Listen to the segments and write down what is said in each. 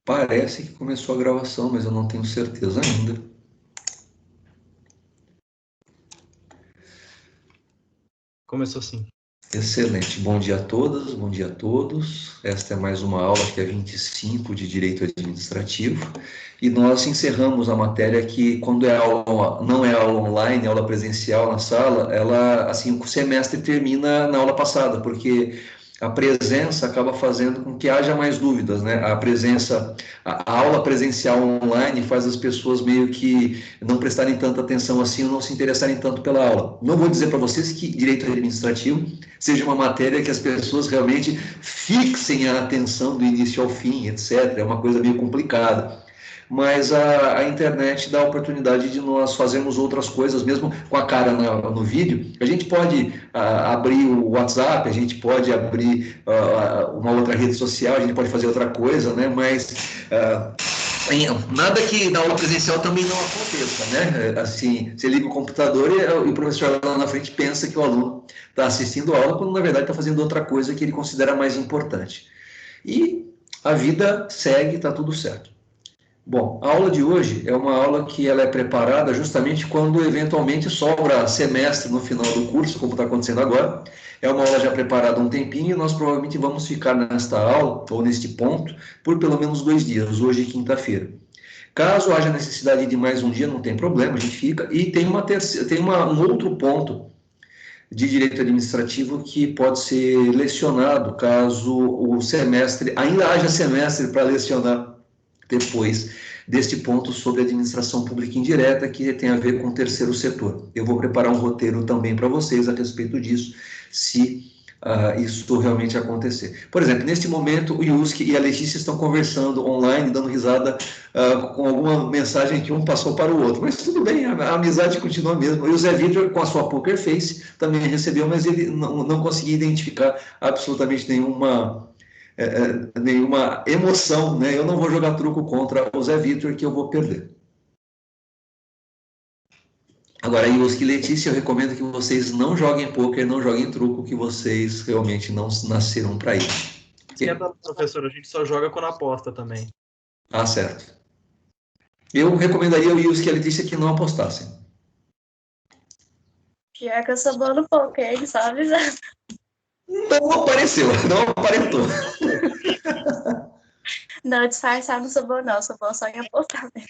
Parece que começou a gravação, mas eu não tenho certeza ainda. Começou sim. Excelente. Bom dia a todas, bom dia a todos. Esta é mais uma aula, que é 25 de Direito Administrativo. E nós encerramos a matéria que, quando é aula, não é aula online, é aula presencial na sala, ela, assim, o semestre termina na aula passada, porque a presença acaba fazendo com que haja mais dúvidas, né? A aula presencial online faz as pessoas meio que não prestarem tanta atenção assim, ou não se interessarem tanto pela aula. Não vou dizer para vocês que direito administrativo seja uma matéria que as pessoas realmente fixem a atenção do início ao fim, etc. É uma coisa meio complicada. Mas a internet dá a oportunidade de nós fazermos outras coisas, mesmo com a cara no vídeo. A gente pode abrir o WhatsApp, a gente pode abrir uma outra rede social, a gente pode fazer outra coisa, né? Mas nada que na aula presencial também não aconteça, né? Assim, você liga o computador e o professor lá na frente pensa que o aluno está assistindo a aula, quando na verdade está fazendo outra coisa que ele considera mais importante. E a vida segue, está tudo certo. Bom, a aula de hoje é uma aula que ela é preparada justamente quando eventualmente sobra semestre no final do curso, como está acontecendo agora. É uma aula já preparada há um tempinho e nós provavelmente vamos ficar nesta aula, ou neste ponto, por pelo menos 2 dias, hoje e quinta-feira. Caso haja necessidade de mais um dia, não tem problema, a gente fica. E tem um outro ponto de direito administrativo que pode ser lecionado caso o semestre, ainda haja semestre para lecionar depois deste ponto sobre administração pública indireta, que tem a ver com o terceiro setor. Eu vou preparar um roteiro também para vocês a respeito disso, se isso realmente acontecer. Por exemplo, neste momento, o Yuski e a Letícia estão conversando online, dando risada com alguma mensagem que um passou para o outro. Mas tudo bem, a amizade continua a mesma. E o Zé Vitor, com a sua poker face, também recebeu, mas ele não conseguia identificar absolutamente nenhuma emoção, né? Eu não vou jogar truco contra o Zé Vitor, que eu vou perder. Agora, Yuski e Letícia, eu recomendo que vocês não joguem pôquer, não joguem truco, que vocês realmente não nasceram para isso. Esquenta, professor, a gente só joga quando aposta também. Ah, certo. Eu recomendaria ao Yuski e a Letícia que não apostassem. Pior que eu sou boa no poker, só avisando. Não apareceu, não aparentou. Não, disfarçar não sou boa, não. Sou boa só em apostar mesmo.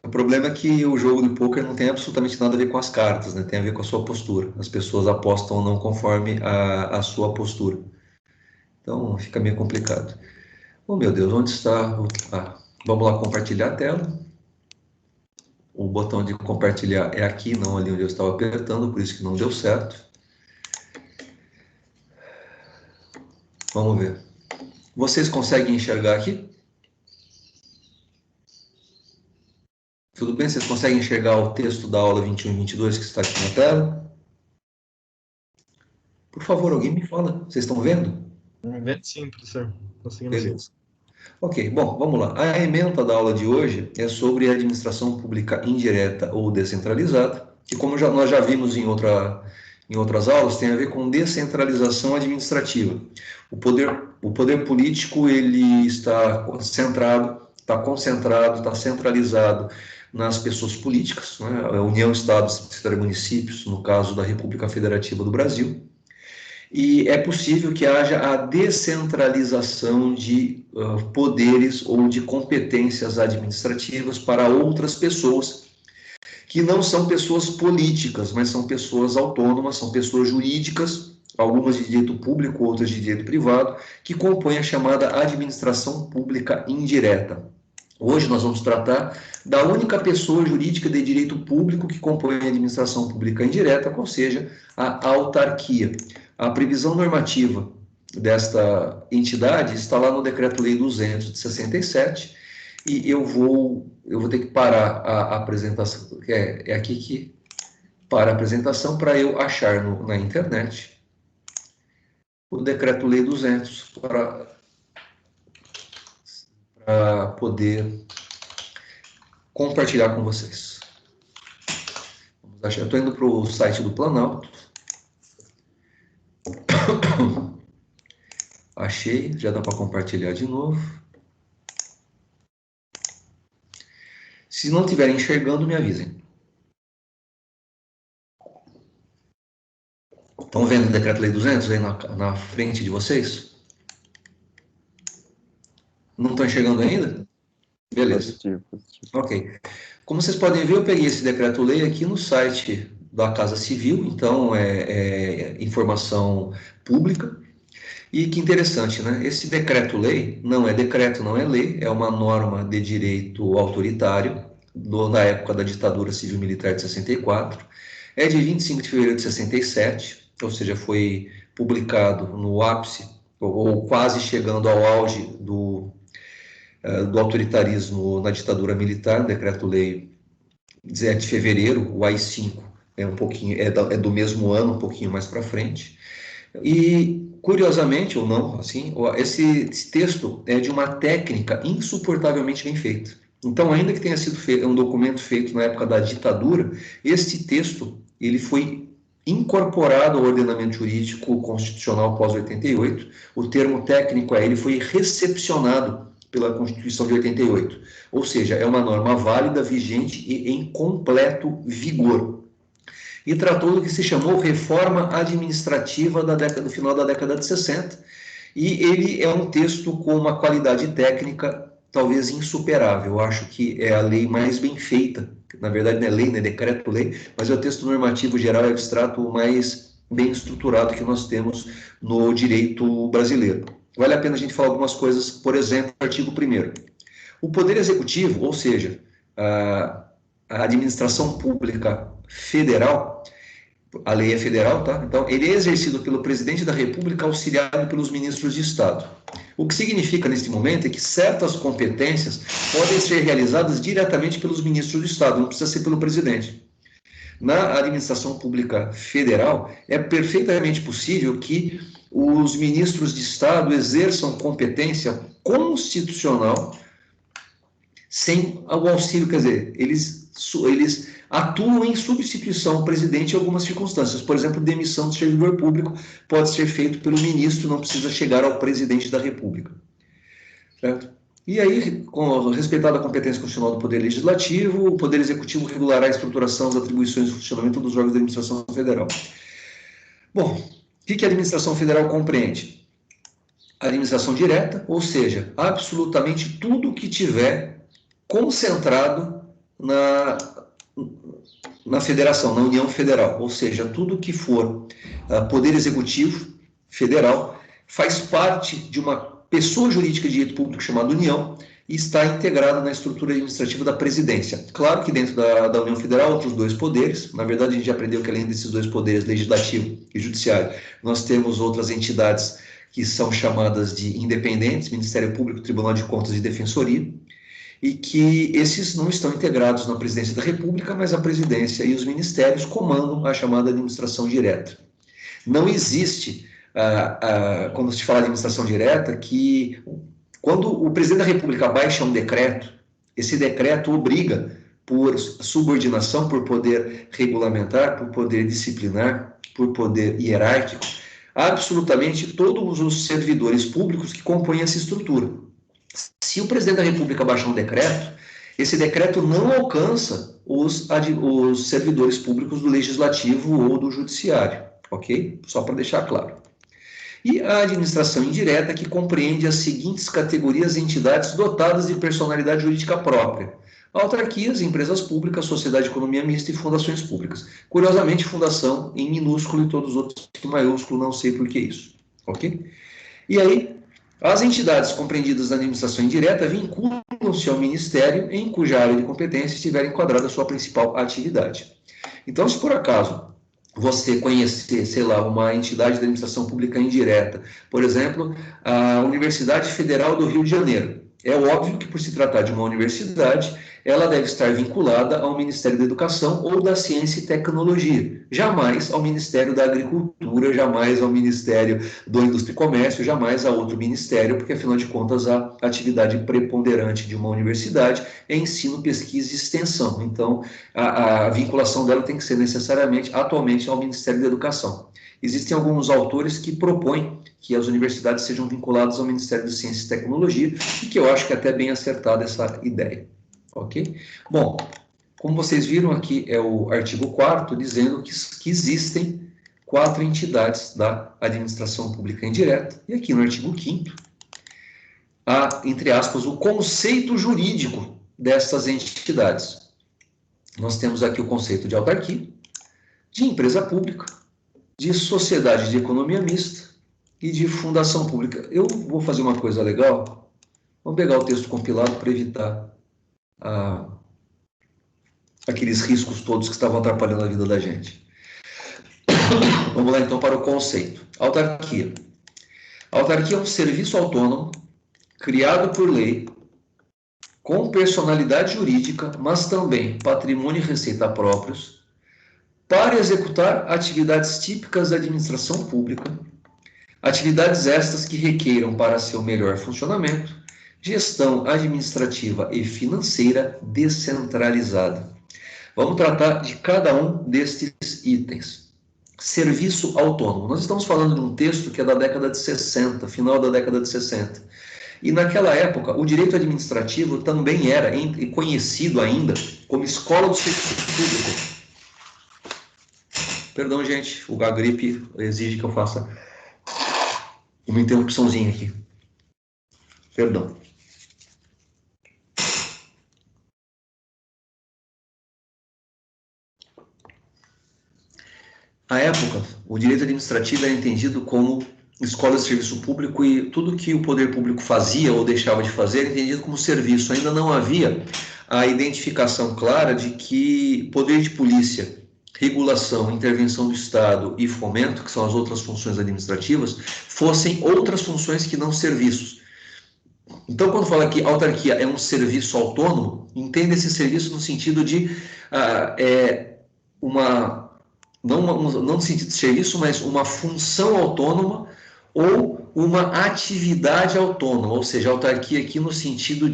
O problema é que o jogo de pôquer não tem absolutamente nada a ver com as cartas, né? Tem a ver com a sua postura. As pessoas apostam ou não conforme a sua postura. Então fica meio complicado. Oh, meu Deus, onde está? Vamos lá compartilhar a tela. O botão de compartilhar é aqui, não ali onde eu estava apertando, por isso que não deu certo. Vamos ver. Vocês conseguem enxergar aqui? Tudo bem? Vocês conseguem enxergar o texto da aula 21 e 22 que está aqui na tela? Por favor, alguém me fala. Vocês estão vendo? Vendo sim, professor. Conseguimos sim. Beleza. Ok, bom, vamos lá. A ementa da aula de hoje é sobre administração pública indireta ou descentralizada, que como nós já vimos em outras aulas, tem a ver com descentralização administrativa. O poder político ele está concentrado, está centralizado nas pessoas políticas, né? A União, Estados, Secretaria de Municípios, no caso da República Federativa do Brasil, e é possível que haja a descentralização de poderes ou de competências administrativas para outras pessoas, que não são pessoas políticas, mas são pessoas autônomas, são pessoas jurídicas, algumas de direito público, outras de direito privado, que compõem a chamada administração pública indireta. Hoje nós vamos tratar da única pessoa jurídica de direito público que compõe a administração pública indireta, ou seja, a autarquia. A previsão normativa desta entidade está lá no Decreto-Lei 200 de 67, e eu vou ter que parar a apresentação, é aqui que para a apresentação, para eu achar na internet o Decreto-Lei 200 para poder compartilhar com vocês. Vamos achar. Eu estou indo para o site do Planalto. Achei, já dá para compartilhar de novo. Se não estiverem enxergando, me avisem. Estão vendo o Decreto-Lei 200 aí na frente de vocês? Não estão enxergando ainda? Beleza. Positivo. Ok. Como vocês podem ver, eu peguei esse decreto-lei aqui no site da Casa Civil, então é informação pública. E que interessante, né? Esse decreto-lei não é decreto, não é lei, é uma norma de direito autoritário da época da ditadura civil-militar de 64. É de 25 de fevereiro de 67, ou seja, foi publicado no ápice, ou quase chegando ao auge do autoritarismo na ditadura militar, decreto-lei 17 de fevereiro, o AI-5 é um pouquinho, é do mesmo ano, um pouquinho mais para frente. E, curiosamente ou não, assim, esse texto é de uma técnica insuportavelmente bem feita. Então, ainda que tenha sido um documento feito na época da ditadura, este texto ele foi incorporado ao ordenamento jurídico constitucional pós-88. O termo técnico ele foi recepcionado pela Constituição de 88. Ou seja, é uma norma válida, vigente e em completo vigor. E tratou do que se chamou reforma administrativa do final da década de 60. E ele é um texto com uma qualidade técnica talvez insuperável. Eu acho que é a lei mais bem feita. Na verdade, não é lei, não é decreto-lei, mas é o texto normativo geral e abstrato mais bem estruturado que nós temos no direito brasileiro. Vale a pena a gente falar algumas coisas, por exemplo, o artigo 1º. O Poder Executivo, ou seja, a administração pública federal, a lei é federal, tá? Então, ele é exercido pelo presidente da República, auxiliado pelos ministros de Estado. O que significa, neste momento, é que certas competências podem ser realizadas diretamente pelos ministros de Estado, não precisa ser pelo presidente. Na administração pública federal, é perfeitamente possível que os ministros de Estado exerçam competência constitucional sem o auxílio, quer dizer, eles atuam em substituição ao presidente em algumas circunstâncias. Por exemplo, demissão do servidor público pode ser feito pelo ministro, não precisa chegar ao presidente da República. Certo? E aí, respeitada a competência constitucional do Poder Legislativo, o Poder Executivo regulará a estruturação, as atribuições e o funcionamento dos órgãos da administração federal. Bom, o que a administração federal compreende? A administração direta, ou seja, absolutamente tudo que tiver concentrado na federação, na União Federal, ou seja, tudo que for Poder Executivo Federal faz parte de uma pessoa jurídica de direito público chamada União e está integrado na estrutura administrativa da presidência. Claro que dentro da União Federal, outros dois poderes, na verdade a gente já aprendeu que além desses dois poderes, legislativo e judiciário, nós temos outras entidades que são chamadas de independentes, Ministério Público, Tribunal de Contas e Defensoria, e que esses não estão integrados na presidência da República, mas a presidência e os ministérios comandam a chamada administração direta. Não existe, quando se fala de administração direta, que quando o presidente da República baixa um decreto, esse decreto obriga, por subordinação, por poder regulamentar, por poder disciplinar, por poder hierárquico, absolutamente todos os servidores públicos que compõem essa estrutura. Se o presidente da República baixar um decreto, esse decreto não alcança os servidores públicos do Legislativo ou do Judiciário, ok? Só para deixar claro. E a administração indireta, que compreende as seguintes categorias e entidades dotadas de personalidade jurídica própria: autarquias, empresas públicas, sociedade de economia mista e fundações públicas. Curiosamente, fundação em minúsculo e todos os outros em maiúsculo, não sei por que isso, ok? E aí, as entidades compreendidas na administração indireta vinculam-se ao Ministério em cuja área de competência estiver enquadrada a sua principal atividade. Então, se por acaso você conhecer, sei lá, uma entidade da administração pública indireta, por exemplo, a Universidade Federal do Rio de Janeiro, é óbvio que, por se tratar de uma universidade, ela deve estar vinculada ao Ministério da Educação ou da Ciência e Tecnologia, jamais ao Ministério da Agricultura, jamais ao Ministério da Indústria e Comércio, jamais a outro ministério, porque, afinal de contas, a atividade preponderante de uma universidade é ensino, pesquisa e extensão. Então, a vinculação dela tem que ser necessariamente, atualmente, ao Ministério da Educação. Existem alguns autores que propõem que as universidades sejam vinculadas ao Ministério da Ciência e Tecnologia, e que eu acho que é até bem acertada essa ideia. ok? Bom, como vocês viram aqui, é o artigo 4º dizendo que existem 4 entidades da administração pública indireta, e aqui no artigo 5º, há, entre aspas, o conceito jurídico dessas entidades. Nós temos aqui o conceito de autarquia, de empresa pública, de sociedade de economia mista e de fundação pública. Eu vou fazer uma coisa legal, vamos pegar o texto compilado para evitar aqueles riscos todos que estavam atrapalhando a vida da gente. Vamos lá então para o conceito. Autarquia. A autarquia é um serviço autônomo criado por lei, com personalidade jurídica, mas também patrimônio e receita próprios, para executar atividades típicas da administração pública, atividades estas que requeiram para seu melhor funcionamento, gestão administrativa e financeira descentralizada. Vamos tratar de cada um destes itens. Serviço autônomo. Nós estamos falando de um texto que é da década de 60, final da década de 60. E naquela época, o direito administrativo também era conhecido ainda como escola do serviço público. Perdão, gente, a gripe exige que eu faça uma interrupçãozinha aqui. Perdão. À época, o direito administrativo era entendido como escola de serviço público e tudo que o poder público fazia ou deixava de fazer era entendido como serviço. Ainda não havia a identificação clara de que poder de polícia, regulação, intervenção do Estado e fomento, que são as outras funções administrativas, fossem outras funções que não serviços. Então, quando fala que autarquia é um serviço autônomo, entenda esse serviço no sentido de não no sentido de serviço, mas uma função autônoma ou uma atividade autônoma, ou seja, autarquia aqui no sentido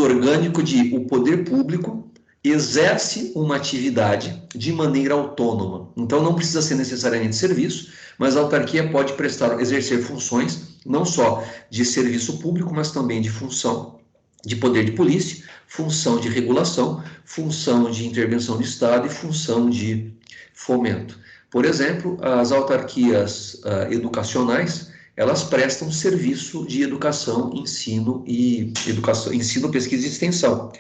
orgânico de o poder público exerce uma atividade de maneira autônoma. Então não precisa ser necessariamente serviço, mas a autarquia pode exercer funções não só de serviço público, mas também de função de poder de polícia, função de regulação, função de intervenção do Estado e função de fomento. Por exemplo, as autarquias educacionais, elas prestam serviço de educação, ensino, pesquisa e extensão.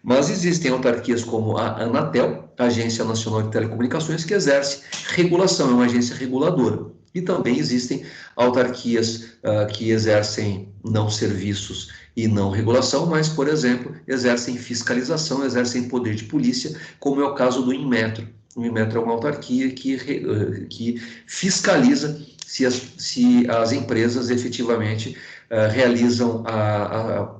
Mas existem autarquias como a Anatel, Agência Nacional de Telecomunicações, que exerce regulação, é uma agência reguladora. E também existem autarquias que exercem não serviços e não regulação, mas, por exemplo, exercem fiscalização, exercem poder de polícia, como é o caso do Inmetro. O Inmetro é uma autarquia que fiscaliza se as empresas efetivamente realizam a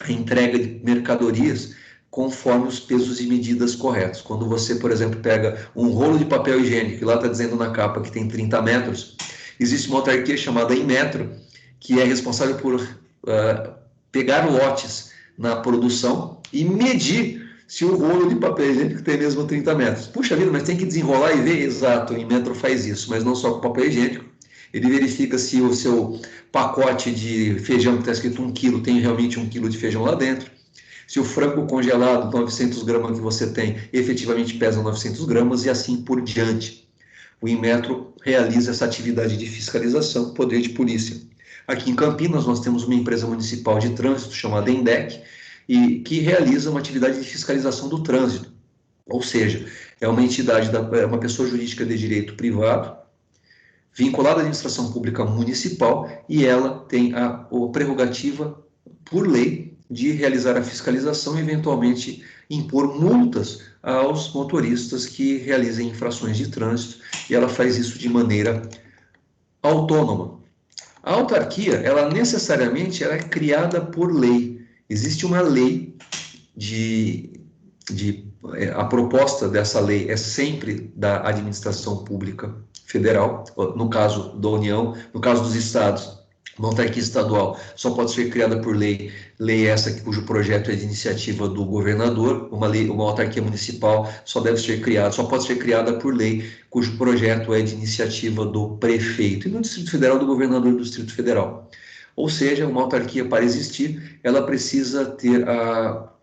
entrega de mercadorias conforme os pesos e medidas corretos. Quando você, por exemplo, pega um rolo de papel higiênico, e lá está dizendo na capa que tem 30 metros, existe uma autarquia chamada Inmetro, que é responsável por pegar lotes na produção e medir se o rolo de papel higiênico tem mesmo 30 metros. Puxa vida, mas tem que desenrolar e ver. Exato, o Inmetro faz isso, mas não só com papel higiênico. Ele verifica se o seu pacote de feijão que está escrito 1 quilo tem realmente 1 quilo de feijão lá dentro. Se o frango congelado, 900 gramas que você tem, efetivamente pesa 900 gramas e assim por diante. O Inmetro realiza essa atividade de fiscalização, poder de polícia. Aqui em Campinas, nós temos uma empresa municipal de trânsito chamada ENDEC, e que realiza uma atividade de fiscalização do trânsito. Ou seja, é uma entidade, uma pessoa jurídica de direito privado, vinculada à administração pública municipal, e ela tem a prerrogativa, por lei, de realizar a fiscalização e, eventualmente, impor multas aos motoristas que realizem infrações de trânsito, e ela faz isso de maneira autônoma. A autarquia, ela necessariamente é criada por lei. Existe uma lei a proposta dessa lei é sempre da administração pública federal, no caso da União, no caso dos estados, uma autarquia estadual só pode ser criada por lei essa cujo projeto é de iniciativa do governador, uma autarquia municipal só pode ser criada por lei cujo projeto é de iniciativa do prefeito, e no Distrito Federal do governador do Distrito Federal. Ou seja, uma autarquia, para existir, ela precisa ter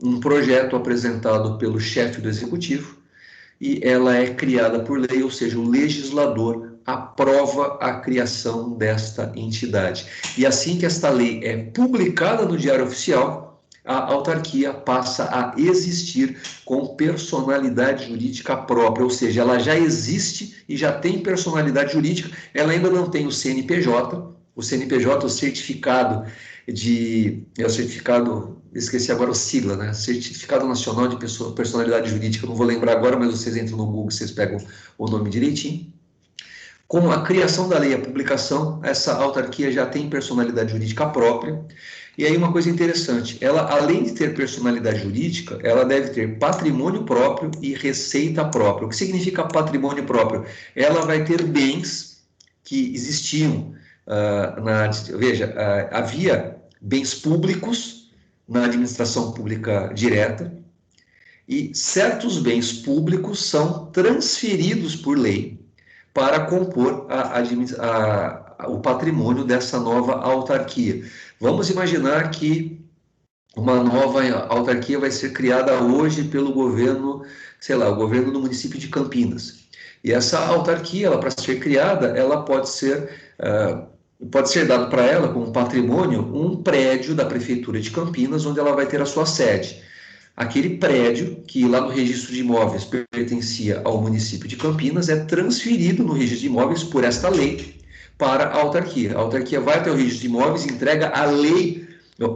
um projeto apresentado pelo chefe do executivo e ela é criada por lei, ou seja, o legislador aprova a criação desta entidade. E assim que esta lei é publicada no Diário Oficial, a autarquia passa a existir com personalidade jurídica própria, ou seja, ela já existe e já tem personalidade jurídica, ela ainda não tem o CNPJ, o certificado esqueci agora a sigla, né? Certificado Nacional de Personalidade Jurídica, não vou lembrar agora, mas vocês entram no Google, vocês pegam o nome direitinho. Com a criação da lei e a publicação, essa autarquia já tem personalidade jurídica própria. E aí uma coisa interessante, ela, além de ter personalidade jurídica, ela deve ter patrimônio próprio e receita própria. O que significa patrimônio próprio? Ela vai ter bens que existiam, havia bens públicos na administração pública direta, e certos bens públicos são transferidos por lei para compor o patrimônio dessa nova autarquia. Vamos imaginar que uma nova autarquia vai ser criada hoje pelo governo, sei lá, o governo do município de Campinas. E essa autarquia, para ser criada, ela pode ser dado para ela como patrimônio um prédio da prefeitura de Campinas, onde ela vai ter a sua sede. Aquele prédio, que lá no registro de imóveis pertencia ao município de Campinas, é transferido no registro de imóveis por esta lei para a autarquia. A autarquia vai até o registro de imóveis, entrega a lei,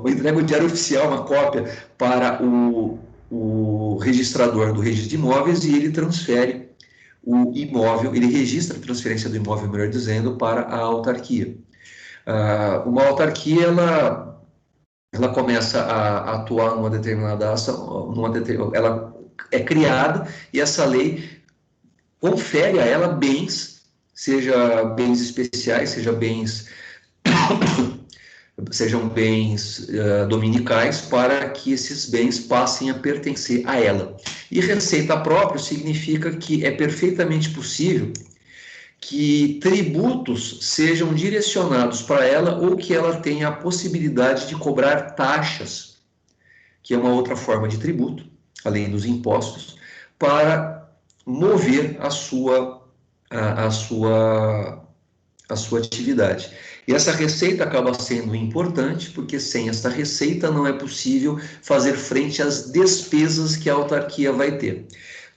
entrega o Diário Oficial, uma cópia, para o registrador do registro de imóveis, e ele transfere o imóvel, ele registra a transferência do imóvel, melhor dizendo, para a autarquia. Uma autarquia, ela começa a atuar numa determinada ação, ela é criada, e essa lei confere a ela bens, seja bens especiais, sejam bens dominicais, para que esses bens passem a pertencer a ela. E receita própria significa que é perfeitamente possível que tributos sejam direcionados para ela, ou que ela tenha a possibilidade de cobrar taxas, que é uma outra forma de tributo, além dos impostos, para mover a sua atividade. E essa receita acaba sendo importante, porque sem essa receita não é possível fazer frente às despesas que a autarquia vai ter.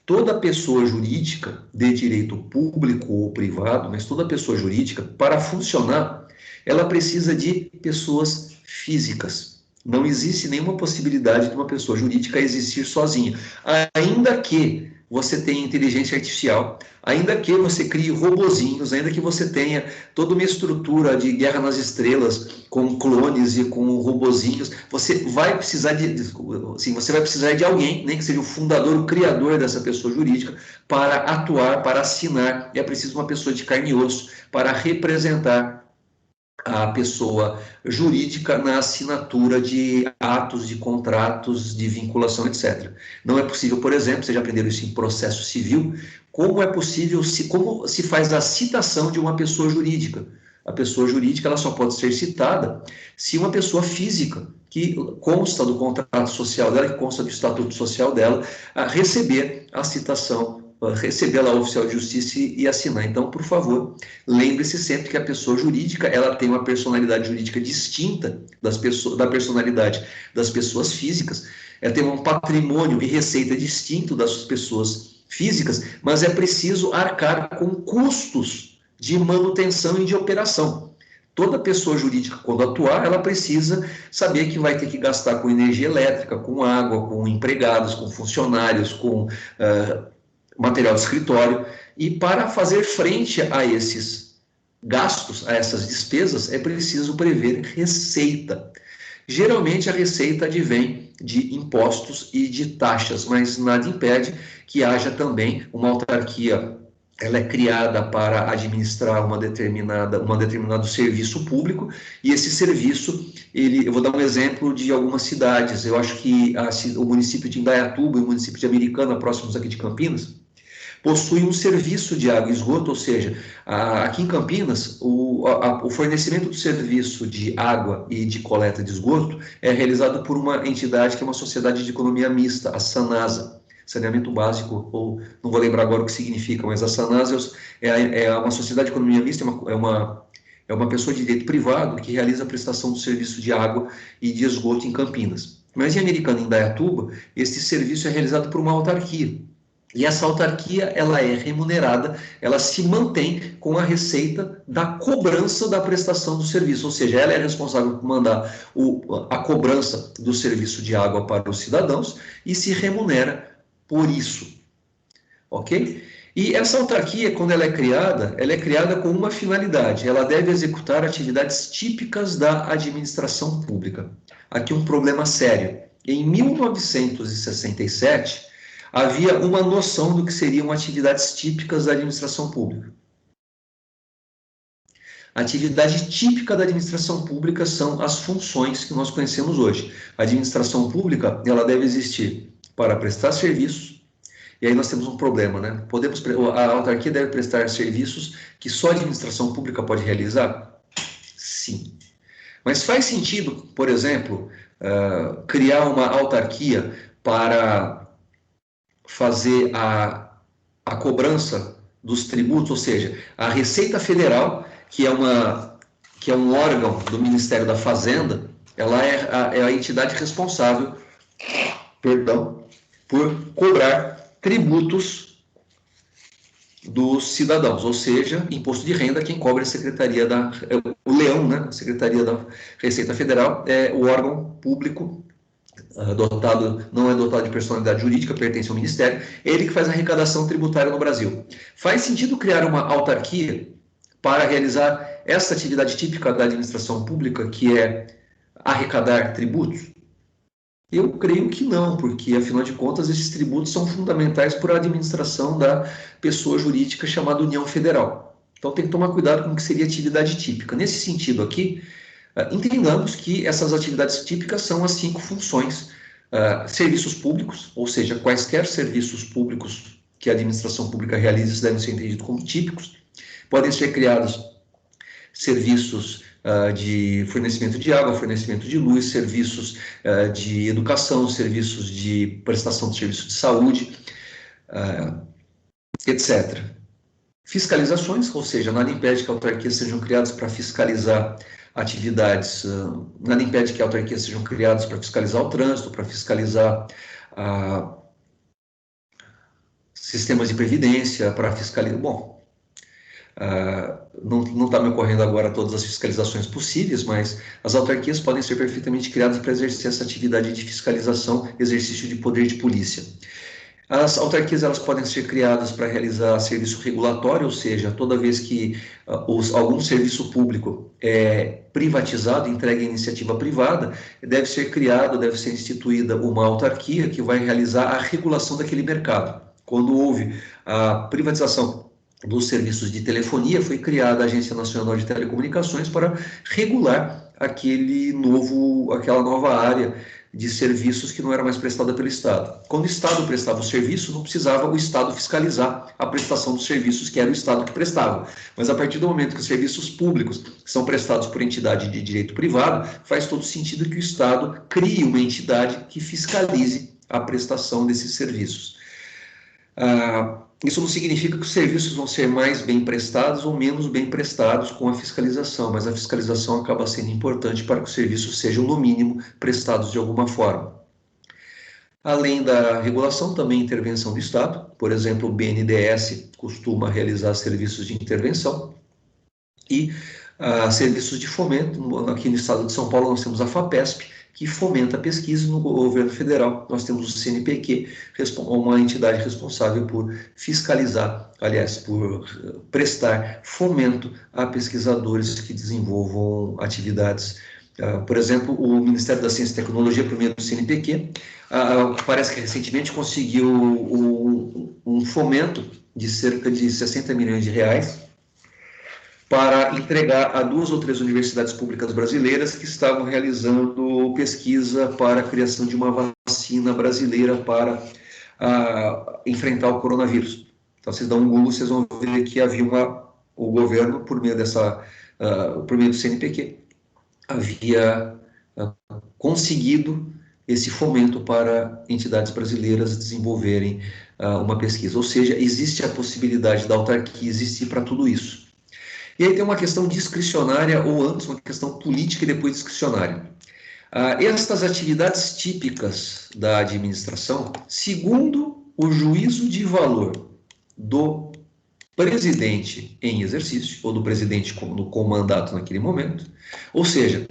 Toda pessoa jurídica, de direito público ou privado, mas toda pessoa jurídica, para funcionar, ela precisa de pessoas físicas. Não existe nenhuma possibilidade de uma pessoa jurídica existir sozinha. Ainda que você tenha inteligência artificial, ainda que você crie robozinhos, ainda que você tenha toda uma estrutura de Guerra nas Estrelas, com clones e com robozinhos, você vai precisar de alguém, nem que seja o fundador, o criador dessa pessoa jurídica, para atuar, para assinar. E é preciso uma pessoa de carne e osso para representar a pessoa jurídica na assinatura de atos, de contratos, de vinculação, etc. Não é possível, por exemplo, vocês já aprenderam isso em processo civil, como se faz a citação de uma pessoa jurídica. A pessoa jurídica, ela só pode ser citada se uma pessoa física, que consta do contrato social dela, que consta do estatuto social dela, receber a citação, receber lá o oficial de justiça e assinar. Então, por favor, lembre-se sempre que a pessoa jurídica, ela tem uma personalidade jurídica distinta da personalidade das pessoas físicas, ela tem um patrimônio e receita distinto das pessoas físicas, mas é preciso arcar com custos de manutenção e de operação. Toda pessoa jurídica, quando atuar, ela precisa saber que vai ter que gastar com energia elétrica, com água, com empregados, com funcionários, com material de escritório, e para fazer frente a esses gastos, a essas despesas, é preciso prever receita. Geralmente a receita advém de impostos e de taxas, mas nada impede que haja também uma autarquia. Ela é criada para administrar um determinado serviço público, e esse serviço, eu vou dar um exemplo de algumas cidades. Eu acho que o município de Indaiatuba e o município de Americana, próximos aqui de Campinas, possui um serviço de água e esgoto, ou seja, aqui em Campinas, o fornecimento do serviço de água e de coleta de esgoto é realizado por uma entidade que é uma sociedade de economia mista, a Sanasa, saneamento básico, ou não vou lembrar agora o que significa, mas a Sanasa é uma sociedade de economia mista, é uma pessoa de direito privado que realiza a prestação do serviço de água e de esgoto em Campinas. Mas em Americana, em Indaiatuba, este serviço é realizado por uma autarquia. E essa autarquia, ela é remunerada, ela se mantém com a receita da cobrança da prestação do serviço, ou seja, ela é responsável por mandar a cobrança do serviço de água para os cidadãos e se remunera por isso, ok? E essa autarquia, quando ela é criada com uma finalidade, ela deve executar atividades típicas da administração pública. Aqui um problema sério. Em 1967, havia uma noção do que seriam atividades típicas da administração pública. A atividade típica da administração pública são as funções que nós conhecemos hoje. A administração pública, ela deve existir para prestar serviços, e aí nós temos um problema, né? A autarquia deve prestar serviços que só a administração pública pode realizar? Sim. Mas faz sentido, por exemplo, criar uma autarquia para fazer a cobrança dos tributos, ou seja, a Receita Federal, que é um órgão do Ministério da Fazenda, ela é a entidade responsável, por cobrar tributos dos cidadãos, ou seja, imposto de renda, quem cobra é a Secretaria o Leão, né? A Secretaria da Receita Federal é o órgão público não é dotado de personalidade jurídica, pertence ao Ministério, ele que faz a arrecadação tributária no Brasil. Faz sentido criar uma autarquia para realizar essa atividade típica da administração pública, que é arrecadar tributos? Eu creio que não, porque, afinal de contas, esses tributos são fundamentais para a administração da pessoa jurídica chamada União Federal. Então, tem que tomar cuidado com o que seria atividade típica. Nesse sentido aqui, entendamos que essas atividades típicas são as 5 funções. Serviços públicos, ou seja, quaisquer serviços públicos que a administração pública realize devem ser entendidos como típicos. Podem ser criados serviços de fornecimento de água, fornecimento de luz, serviços de educação, serviços de prestação de serviços de saúde, etc. Fiscalizações, ou seja, nada impede que autarquias sejam criadas para fiscalizar atividades, nada impede que autarquias sejam criadas para fiscalizar o trânsito, para fiscalizar sistemas de previdência, para fiscalizar... Bom, não está me ocorrendo agora todas as fiscalizações possíveis, mas as autarquias podem ser perfeitamente criadas para exercer essa atividade de fiscalização, exercício de poder de polícia. As autarquias elas podem ser criadas para realizar serviço regulatório, ou seja, toda vez que algum serviço público é privatizado, entregue à iniciativa privada, deve ser instituída uma autarquia que vai realizar a regulação daquele mercado. Quando houve a privatização dos serviços de telefonia, foi criada a Agência Nacional de Telecomunicações para regular aquela nova área de serviços que não era mais prestada pelo Estado. Quando o Estado prestava o serviço, não precisava o Estado fiscalizar a prestação dos serviços, que era o Estado que prestava. Mas a partir do momento que os serviços públicos são prestados por entidade de direito privado, faz todo sentido que o Estado crie uma entidade que fiscalize a prestação desses serviços. Isso não significa que os serviços vão ser mais bem prestados ou menos bem prestados com a fiscalização, mas a fiscalização acaba sendo importante para que os serviços sejam, no mínimo, prestados de alguma forma. Além da regulação, também intervenção do Estado. Por exemplo, o BNDES costuma realizar serviços de intervenção e serviços de fomento. Aqui no estado de São Paulo nós temos a FAPESP, que fomenta a pesquisa. No governo federal nós temos o CNPq, uma entidade responsável por fiscalizar, por prestar fomento a pesquisadores que desenvolvam atividades. Por exemplo, o Ministério da Ciência e Tecnologia, por meio do CNPq, parece que recentemente conseguiu um fomento de cerca de 60 milhões de reais para entregar a 2 ou 3 universidades públicas brasileiras que estavam realizando pesquisa para a criação de uma vacina brasileira para enfrentar o coronavírus. Então, vocês dão um Google, vocês vão ver que havia o governo, por meio por meio do CNPq, havia conseguido esse fomento para entidades brasileiras desenvolverem uma pesquisa. Ou seja, existe a possibilidade da autarquia existir para tudo isso. E aí tem uma questão discricionária, ou antes uma questão política e depois discricionária. Estas atividades típicas da administração, segundo o juízo de valor do presidente em exercício, ou do presidente com mandato naquele momento, ou seja,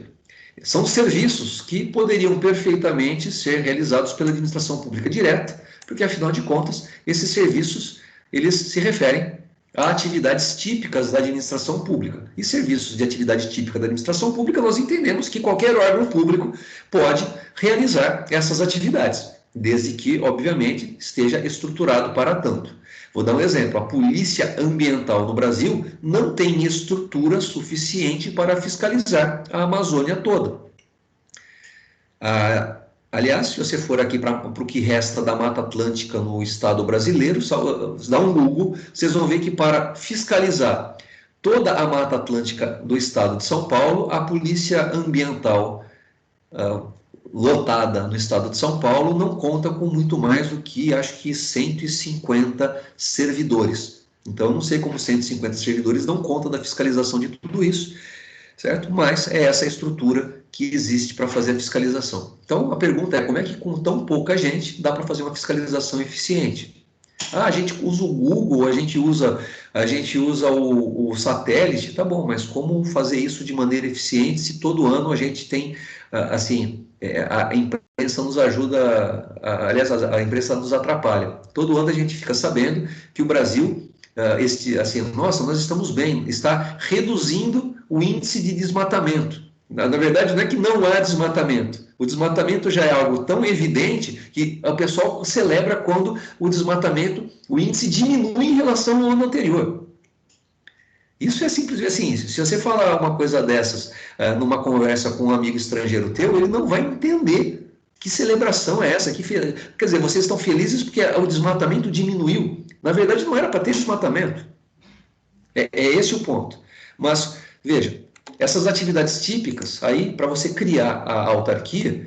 são serviços que poderiam perfeitamente ser realizados pela administração pública direta, porque, afinal de contas, esses serviços, eles se referem a atividades típicas da administração pública. E serviços de atividade típica da administração pública, nós entendemos que qualquer órgão público pode realizar essas atividades, desde que, obviamente, esteja estruturado para tanto. Vou dar um exemplo. A Polícia Ambiental no Brasil não tem estrutura suficiente para fiscalizar a Amazônia toda. Aliás, se você for aqui para o que resta da Mata Atlântica no estado brasileiro, dá um Google, vocês vão ver que para fiscalizar toda a Mata Atlântica do estado de São Paulo, a Polícia Ambiental lotada no estado de São Paulo não conta com muito mais do que, acho que 150 servidores. Então, eu não sei como 150 servidores dão conta da fiscalização de tudo isso, certo? Mas é essa a estrutura que existe para fazer a fiscalização. Então, a pergunta é, como é que com tão pouca gente dá para fazer uma fiscalização eficiente? A gente usa o Google, a gente usa o satélite, tá bom, mas como fazer isso de maneira eficiente se todo ano a gente tem, a imprensa nos ajuda, aliás, a imprensa nos atrapalha. Todo ano a gente fica sabendo que o Brasil, nossa, nós estamos bem, está reduzindo o índice de desmatamento. Na verdade, não é que não há desmatamento. O desmatamento já é algo tão evidente que o pessoal celebra quando o índice diminui em relação ao ano anterior. Isso é simplesmente assim, se você falar uma coisa dessas numa conversa com um amigo estrangeiro teu, ele não vai entender que celebração é essa. Quer dizer, vocês estão felizes porque o desmatamento diminuiu. Na verdade, não era para ter desmatamento. É esse o ponto. Mas, veja, essas atividades típicas, aí, para você criar a autarquia,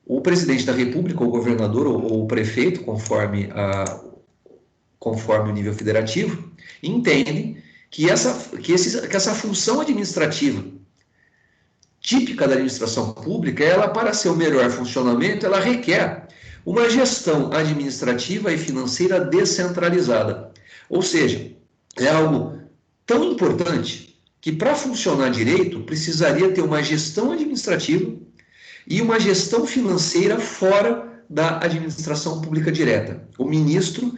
o presidente da República, o governador ou o prefeito, conforme o nível federativo, entende que essa função administrativa típica da administração pública, ela, para seu melhor funcionamento, ela requer uma gestão administrativa e financeira descentralizada. Ou seja, é algo tão importante que, para funcionar direito, precisaria ter uma gestão administrativa e uma gestão financeira fora da administração pública direta. O ministro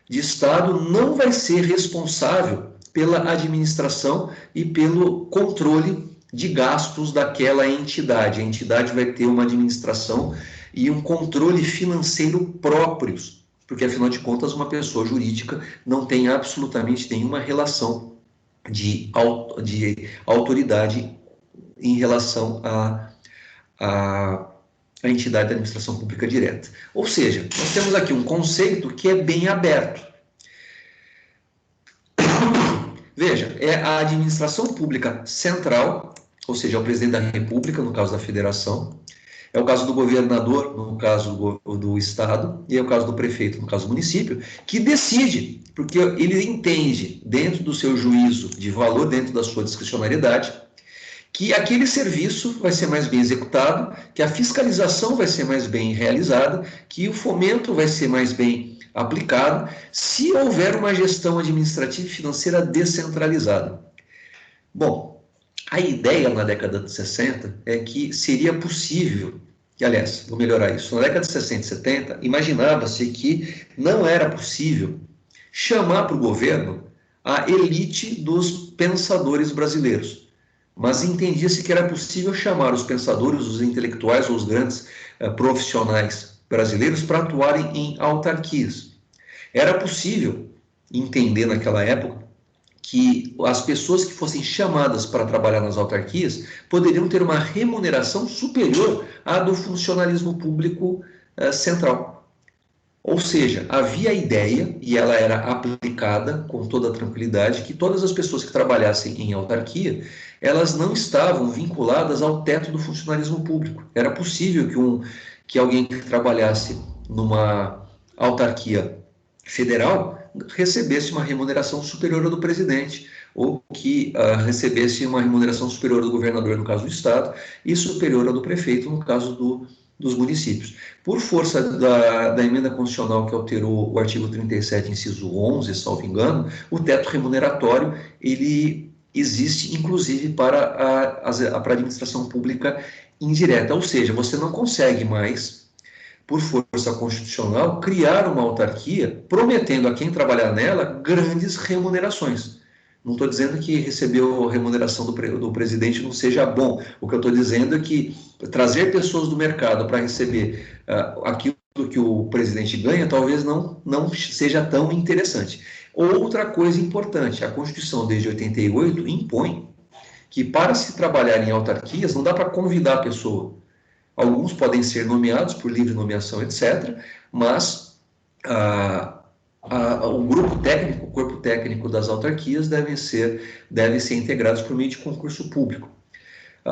de Estado não vai ser responsável pela administração e pelo controle de gastos daquela entidade. A entidade vai ter uma administração e um controle financeiro próprios, porque, afinal de contas, uma pessoa jurídica não tem absolutamente nenhuma relação de autoridade em relação à entidade da administração pública direta. Ou seja, nós temos aqui um conceito que é bem aberto. Veja, é a administração pública central, ou seja, é o presidente da República, no caso da federação, é o caso do governador, no caso do estado, e é o caso do prefeito, no caso do município, que decide, porque ele entende, dentro do seu juízo de valor, dentro da sua discricionariedade, que aquele serviço vai ser mais bem executado, que a fiscalização vai ser mais bem realizada, que o fomento vai ser mais bem aplicado, se houver uma gestão administrativa e financeira descentralizada. Bom, a ideia na década de 60 é que seria possível, e aliás, vou melhorar isso, na década de 60 e 70, imaginava-se que não era possível chamar para o governo a elite dos pensadores brasileiros, mas entendia-se que era possível chamar os pensadores, os intelectuais ou os grandes profissionais brasileiros para atuarem em autarquias. Era possível entender naquela época que as pessoas que fossem chamadas para trabalhar nas autarquias poderiam ter uma remuneração superior à do funcionalismo público central. Ou seja, havia a ideia, e ela era aplicada com toda a tranquilidade, que todas as pessoas que trabalhassem em autarquia, elas não estavam vinculadas ao teto do funcionalismo público. Era possível que alguém que trabalhasse numa autarquia federal recebesse uma remuneração superior à do presidente, ou que recebesse uma remuneração superior do governador, no caso do estado, e superior à do prefeito, no caso dos municípios. Por força da emenda constitucional que alterou o artigo 37, inciso 11, salvo engano, o teto remuneratório, ele existe, inclusive, para a administração pública indireta, ou seja, você não consegue mais, por força constitucional, criar uma autarquia prometendo a quem trabalhar nela grandes remunerações. Não estou dizendo que receber a remuneração do presidente não seja bom. O que eu estou dizendo é que trazer pessoas do mercado para receber aquilo que o presidente ganha talvez não seja tão interessante. Outra coisa importante, a Constituição desde 88 impõe que para se trabalhar em autarquias não dá para convidar a pessoa. Alguns podem ser nomeados por livre nomeação, etc., mas o grupo técnico, o corpo técnico das autarquias devem ser integrados por meio de concurso público.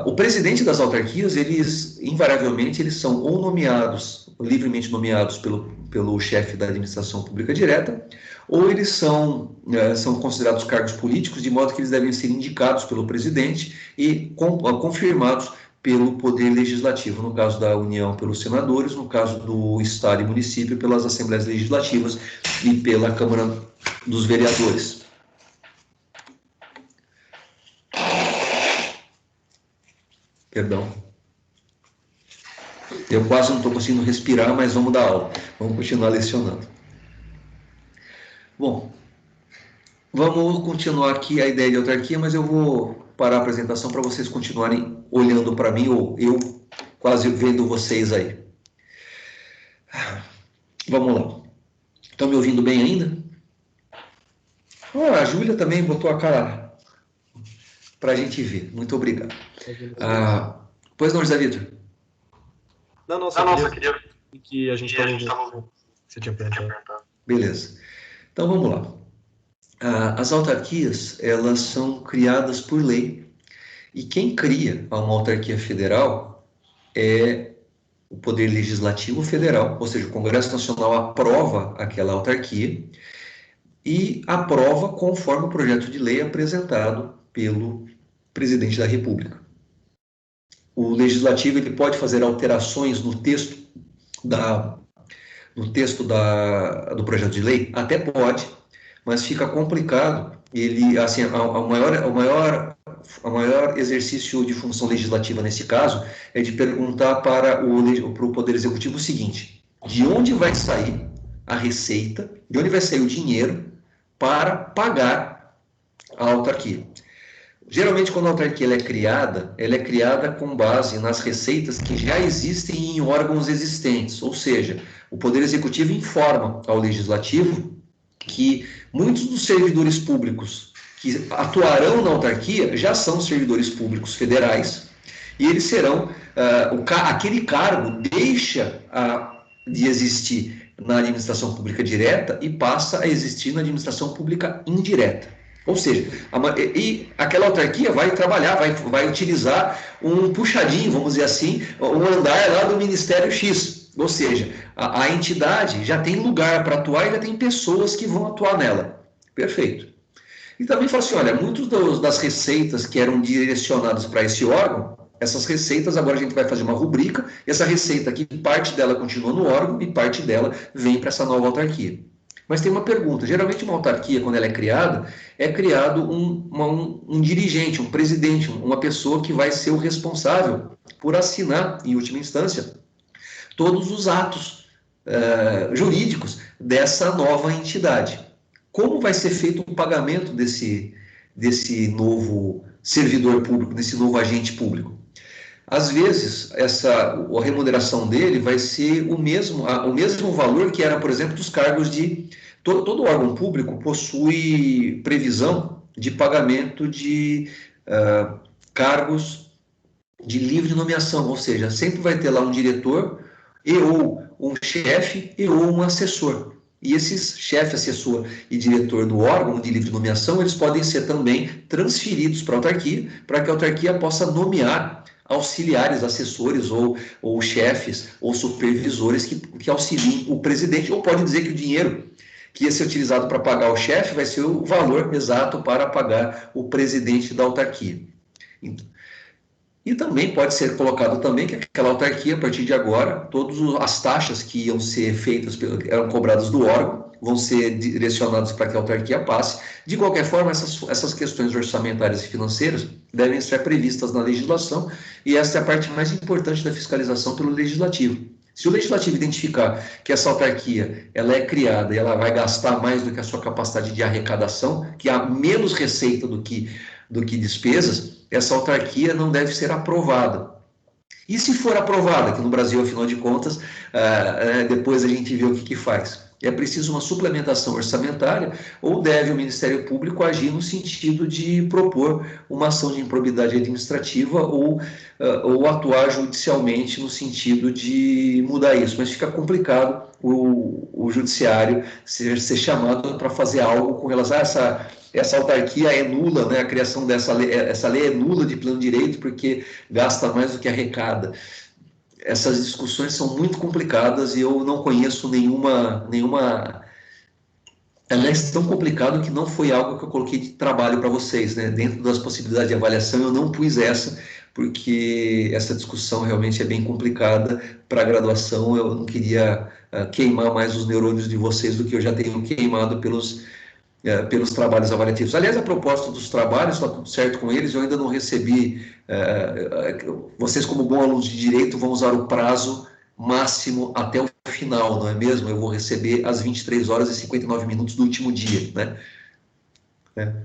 O presidente das autarquias, invariavelmente, eles são ou nomeados, livremente nomeados pelo chefe da administração pública direta, ou eles são considerados cargos políticos, de modo que eles devem ser indicados pelo presidente e confirmados pelo Poder Legislativo, no caso da União, pelos senadores, no caso do Estado e município, pelas Assembleias Legislativas e pela Câmara dos Vereadores. Perdão. Eu quase não estou conseguindo respirar, mas vamos dar aula. Vamos continuar lecionando. Bom, vamos continuar aqui a ideia de autarquia, mas eu vou parar a apresentação para vocês continuarem olhando para mim, ou eu quase vendo vocês aí. Vamos lá. Estão me ouvindo bem ainda? A Júlia também botou a cara para a gente ver. Muito obrigado. Pois não, José Vitor? Não, queria que a gente estava ouvindo. Você tinha perguntado. Beleza. Então, vamos lá. As autarquias, elas são criadas por lei, e quem cria uma autarquia federal é o Poder Legislativo Federal, ou seja, o Congresso Nacional aprova aquela autarquia e aprova conforme o projeto de lei apresentado pelo presidente da República. O Legislativo ele pode fazer alterações no texto do projeto de lei? Até pode, mas fica complicado. Ele, assim, o maior exercício de função legislativa nesse caso é de perguntar para o Poder Executivo o seguinte: de onde vai sair a receita, de onde vai sair o dinheiro para pagar a autarquia? Geralmente, quando a autarquia ela é criada com base nas receitas que já existem em órgãos existentes, ou seja, o Poder Executivo informa ao Legislativo que muitos dos servidores públicos que atuarão na autarquia já são servidores públicos federais, e eles serão, aquele cargo deixa de existir na administração pública direta e passa a existir na administração pública indireta. Ou seja, aquela autarquia vai trabalhar, vai utilizar um puxadinho, vamos dizer assim, um andar lá do Ministério X. Ou seja, a entidade já tem lugar para atuar e já tem pessoas que vão atuar nela. Perfeito. E também fala assim, olha, muitas das receitas que eram direcionadas para esse órgão, essas receitas, agora a gente vai fazer uma rubrica, e essa receita aqui, parte dela continua no órgão e parte dela vem para essa nova autarquia. Mas tem uma pergunta, geralmente uma autarquia, quando ela é criado um dirigente, um presidente, uma pessoa que vai ser o responsável por assinar, em última instância, todos os atos jurídicos dessa nova entidade. Como vai ser feito o pagamento desse novo servidor público, desse novo agente público? Às vezes, a remuneração dele vai ser o mesmo valor que era, por exemplo, dos cargos de... Todo órgão público possui previsão de pagamento de cargos de livre nomeação, ou seja, sempre vai ter lá um diretor ou um chefe e ou um assessor. E esses chefe, assessor e diretor do órgão de livre nomeação, eles podem ser também transferidos para a autarquia, para que a autarquia possa nomear auxiliares, assessores ou chefes ou supervisores que auxiliem o presidente, ou pode dizer que o dinheiro que ia ser utilizado para pagar o chefe vai ser o valor exato para pagar o presidente da autarquia. E também pode ser colocado também que aquela autarquia, a partir de agora, todas as taxas que iam ser feitas, eram cobradas do órgão, vão ser direcionadas para que a autarquia passe. De qualquer forma, essas questões orçamentárias e financeiras devem ser previstas na legislação, e essa é a parte mais importante da fiscalização pelo legislativo. Se o legislativo identificar que essa autarquia ela é criada e ela vai gastar mais do que a sua capacidade de arrecadação, que há menos receita do que despesas, essa autarquia não deve ser aprovada. E se for aprovada, que no Brasil, afinal de contas, depois a gente vê o que faz. É preciso uma suplementação orçamentária ou deve o Ministério Público agir no sentido de propor uma ação de improbidade administrativa ou atuar judicialmente no sentido de mudar isso. Mas fica complicado o judiciário ser chamado para fazer algo com relação a essa autarquia é nula, né? A criação dessa lei, essa lei é nula de pleno direito porque gasta mais do que arrecada. Essas discussões são muito complicadas e eu não conheço nenhuma... Aliás, tão complicado que não foi algo que eu coloquei de trabalho para vocês, né? Dentro das possibilidades de avaliação, eu não pus essa, porque essa discussão realmente é bem complicada para a graduação. Eu não queria queimar mais os neurônios de vocês do que eu já tenho queimado pelos trabalhos avaliativos. Aliás, a propósito dos trabalhos, está tudo certo com eles, eu ainda não recebi. Vocês, como bons alunos de direito, vão usar o prazo máximo até o final, não é mesmo? Eu vou receber às 23 horas e 59 minutos do último dia, né?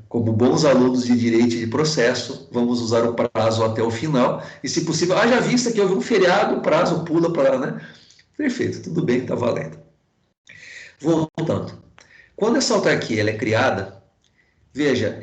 Como bons alunos de direito e de processo, vamos usar o prazo até o final, e se possível, já vista que houve um feriado, o prazo pula para, né? Perfeito, tudo bem, está valendo. Voltando. Quando essa autarquia ela é criada, veja,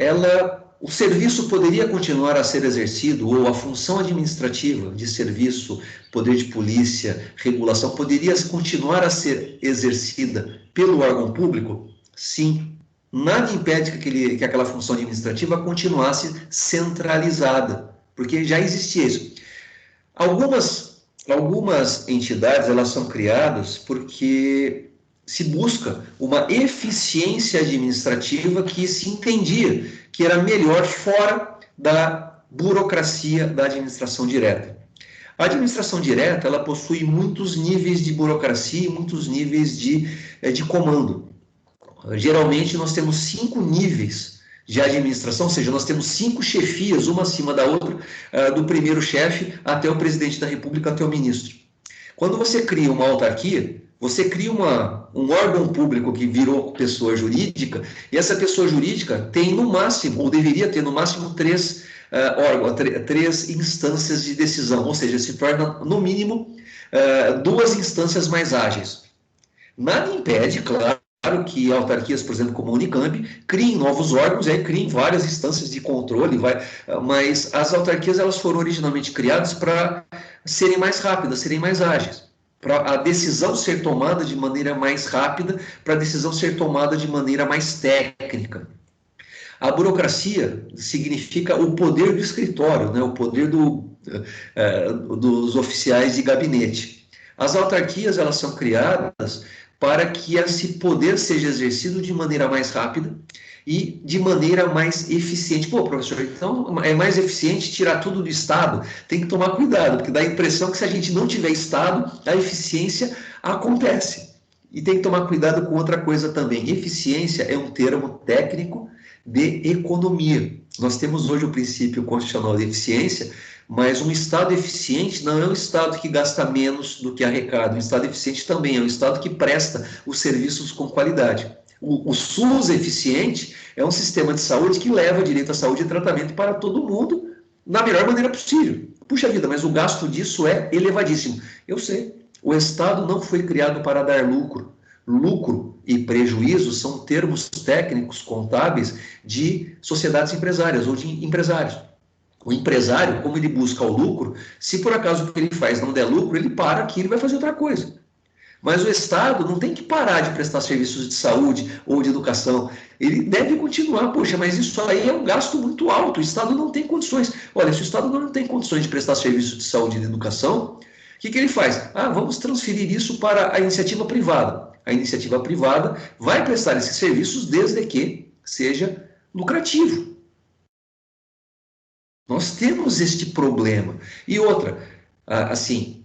o serviço poderia continuar a ser exercido, ou a função administrativa de serviço, poder de polícia, regulação, poderia continuar a ser exercida pelo órgão público? Sim. Nada impede que aquela função administrativa continuasse centralizada, porque já existia isso. Algumas entidades elas são criadas porque se busca uma eficiência administrativa que se entendia que era melhor fora da burocracia da administração direta. A administração direta ela possui muitos níveis de burocracia e muitos níveis de comando. Geralmente nós temos 5 níveis de administração, ou seja, nós temos 5 chefias, uma acima da outra, do primeiro chefe até o presidente da República, até o ministro. Quando você cria uma autarquia, você cria um órgão público que virou pessoa jurídica, e essa pessoa jurídica tem no máximo, ou deveria ter no máximo, 3 instâncias de decisão, ou seja, se torna no mínimo 2 instâncias mais ágeis. Nada impede, claro, que autarquias, por exemplo, como a Unicamp, criem novos órgãos, e aí criem várias instâncias de controle, mas as autarquias elas foram originalmente criadas para serem mais rápidas, serem mais ágeis, para a decisão ser tomada de maneira mais rápida, para a decisão ser tomada de maneira mais técnica. A burocracia significa o poder do escritório, né? O poder dos oficiais de gabinete. As autarquias elas são criadas para que esse poder seja exercido de maneira mais rápida e de maneira mais eficiente. Pô, professor, então é mais eficiente tirar tudo do Estado? Tem que tomar cuidado, porque dá a impressão que se a gente não tiver Estado, a eficiência acontece. E tem que tomar cuidado com outra coisa também. Eficiência é um termo técnico de economia. Nós temos hoje o princípio constitucional de eficiência, mas um Estado eficiente não é um Estado que gasta menos do que arrecada. Um Estado eficiente também é um Estado que presta os serviços com qualidade. O SUS eficiente é um sistema de saúde que leva direito à saúde e tratamento para todo mundo na melhor maneira possível. Puxa vida, mas o gasto disso é elevadíssimo. Eu sei, o Estado não foi criado para dar lucro. Lucro e prejuízo são termos técnicos contábeis de sociedades empresárias ou de empresários. O empresário, como ele busca o lucro, se por acaso o que ele faz não der lucro, ele para aqui e vai fazer outra coisa. Mas o Estado não tem que parar de prestar serviços de saúde ou de educação. Ele deve continuar. Poxa, mas isso aí é um gasto muito alto. O Estado não tem condições. Olha, se o Estado não tem condições de prestar serviços de saúde e de educação, o que ele faz? Vamos transferir isso para a iniciativa privada. A iniciativa privada vai prestar esses serviços desde que seja lucrativo. Nós temos este problema. E outra, assim,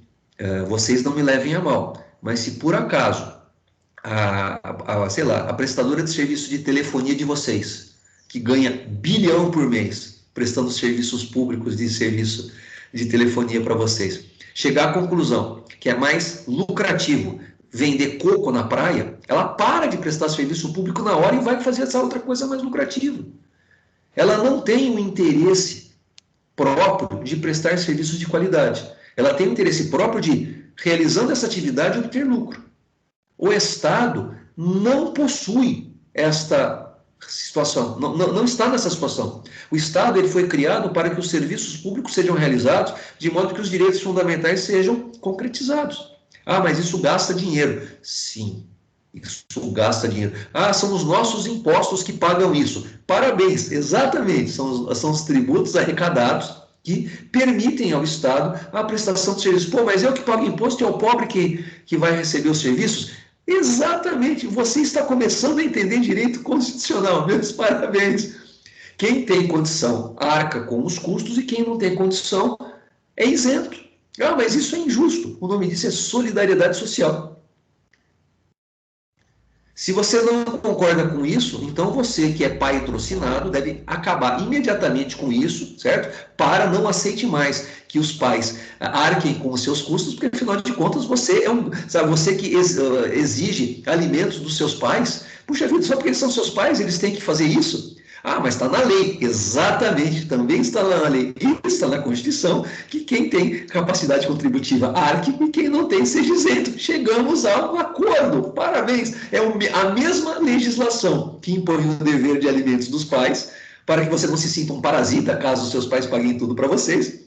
vocês não me levem a mal, mas se por acaso sei lá, a prestadora de serviço de telefonia de vocês, que ganha bilhão por mês, prestando serviços públicos de serviço de telefonia para vocês, chegar à conclusão que é mais lucrativo vender coco na praia, ela para de prestar serviço público na hora e vai fazer essa outra coisa mais lucrativa. Ela não tem o interesse próprio de prestar serviços de qualidade. Ela tem o interesse próprio de, realizando essa atividade, obter lucro. O Estado não possui esta situação, não está nessa situação. O Estado ele foi criado para que os serviços públicos sejam realizados de modo que os direitos fundamentais sejam concretizados. Mas isso gasta dinheiro. Sim, isso gasta dinheiro. São os nossos impostos que pagam isso. Parabéns, exatamente, são os tributos arrecadados que permitem ao Estado a prestação de serviços. Mas eu que pago imposto, é o pobre que vai receber os serviços? Exatamente, você está começando a entender direito constitucional, meus parabéns. Quem tem condição arca com os custos e quem não tem condição é isento. Mas isso é injusto, o nome disso é solidariedade social. Se você não concorda com isso, então você que é patrocinado deve acabar imediatamente com isso, certo? Para não aceite mais que os pais arquem com os seus custos, porque afinal de contas você você que exige alimentos dos seus pais, puxa vida, só porque eles são seus pais, eles têm que fazer isso? Mas está na lei, exatamente, também está na lei, e está na Constituição, que quem tem capacidade contributiva arque e quem não tem seja isento. Chegamos a um acordo, parabéns. É a mesma legislação que impõe o dever de alimentos dos pais, para que você não se sinta um parasita, caso os seus pais paguem tudo para vocês.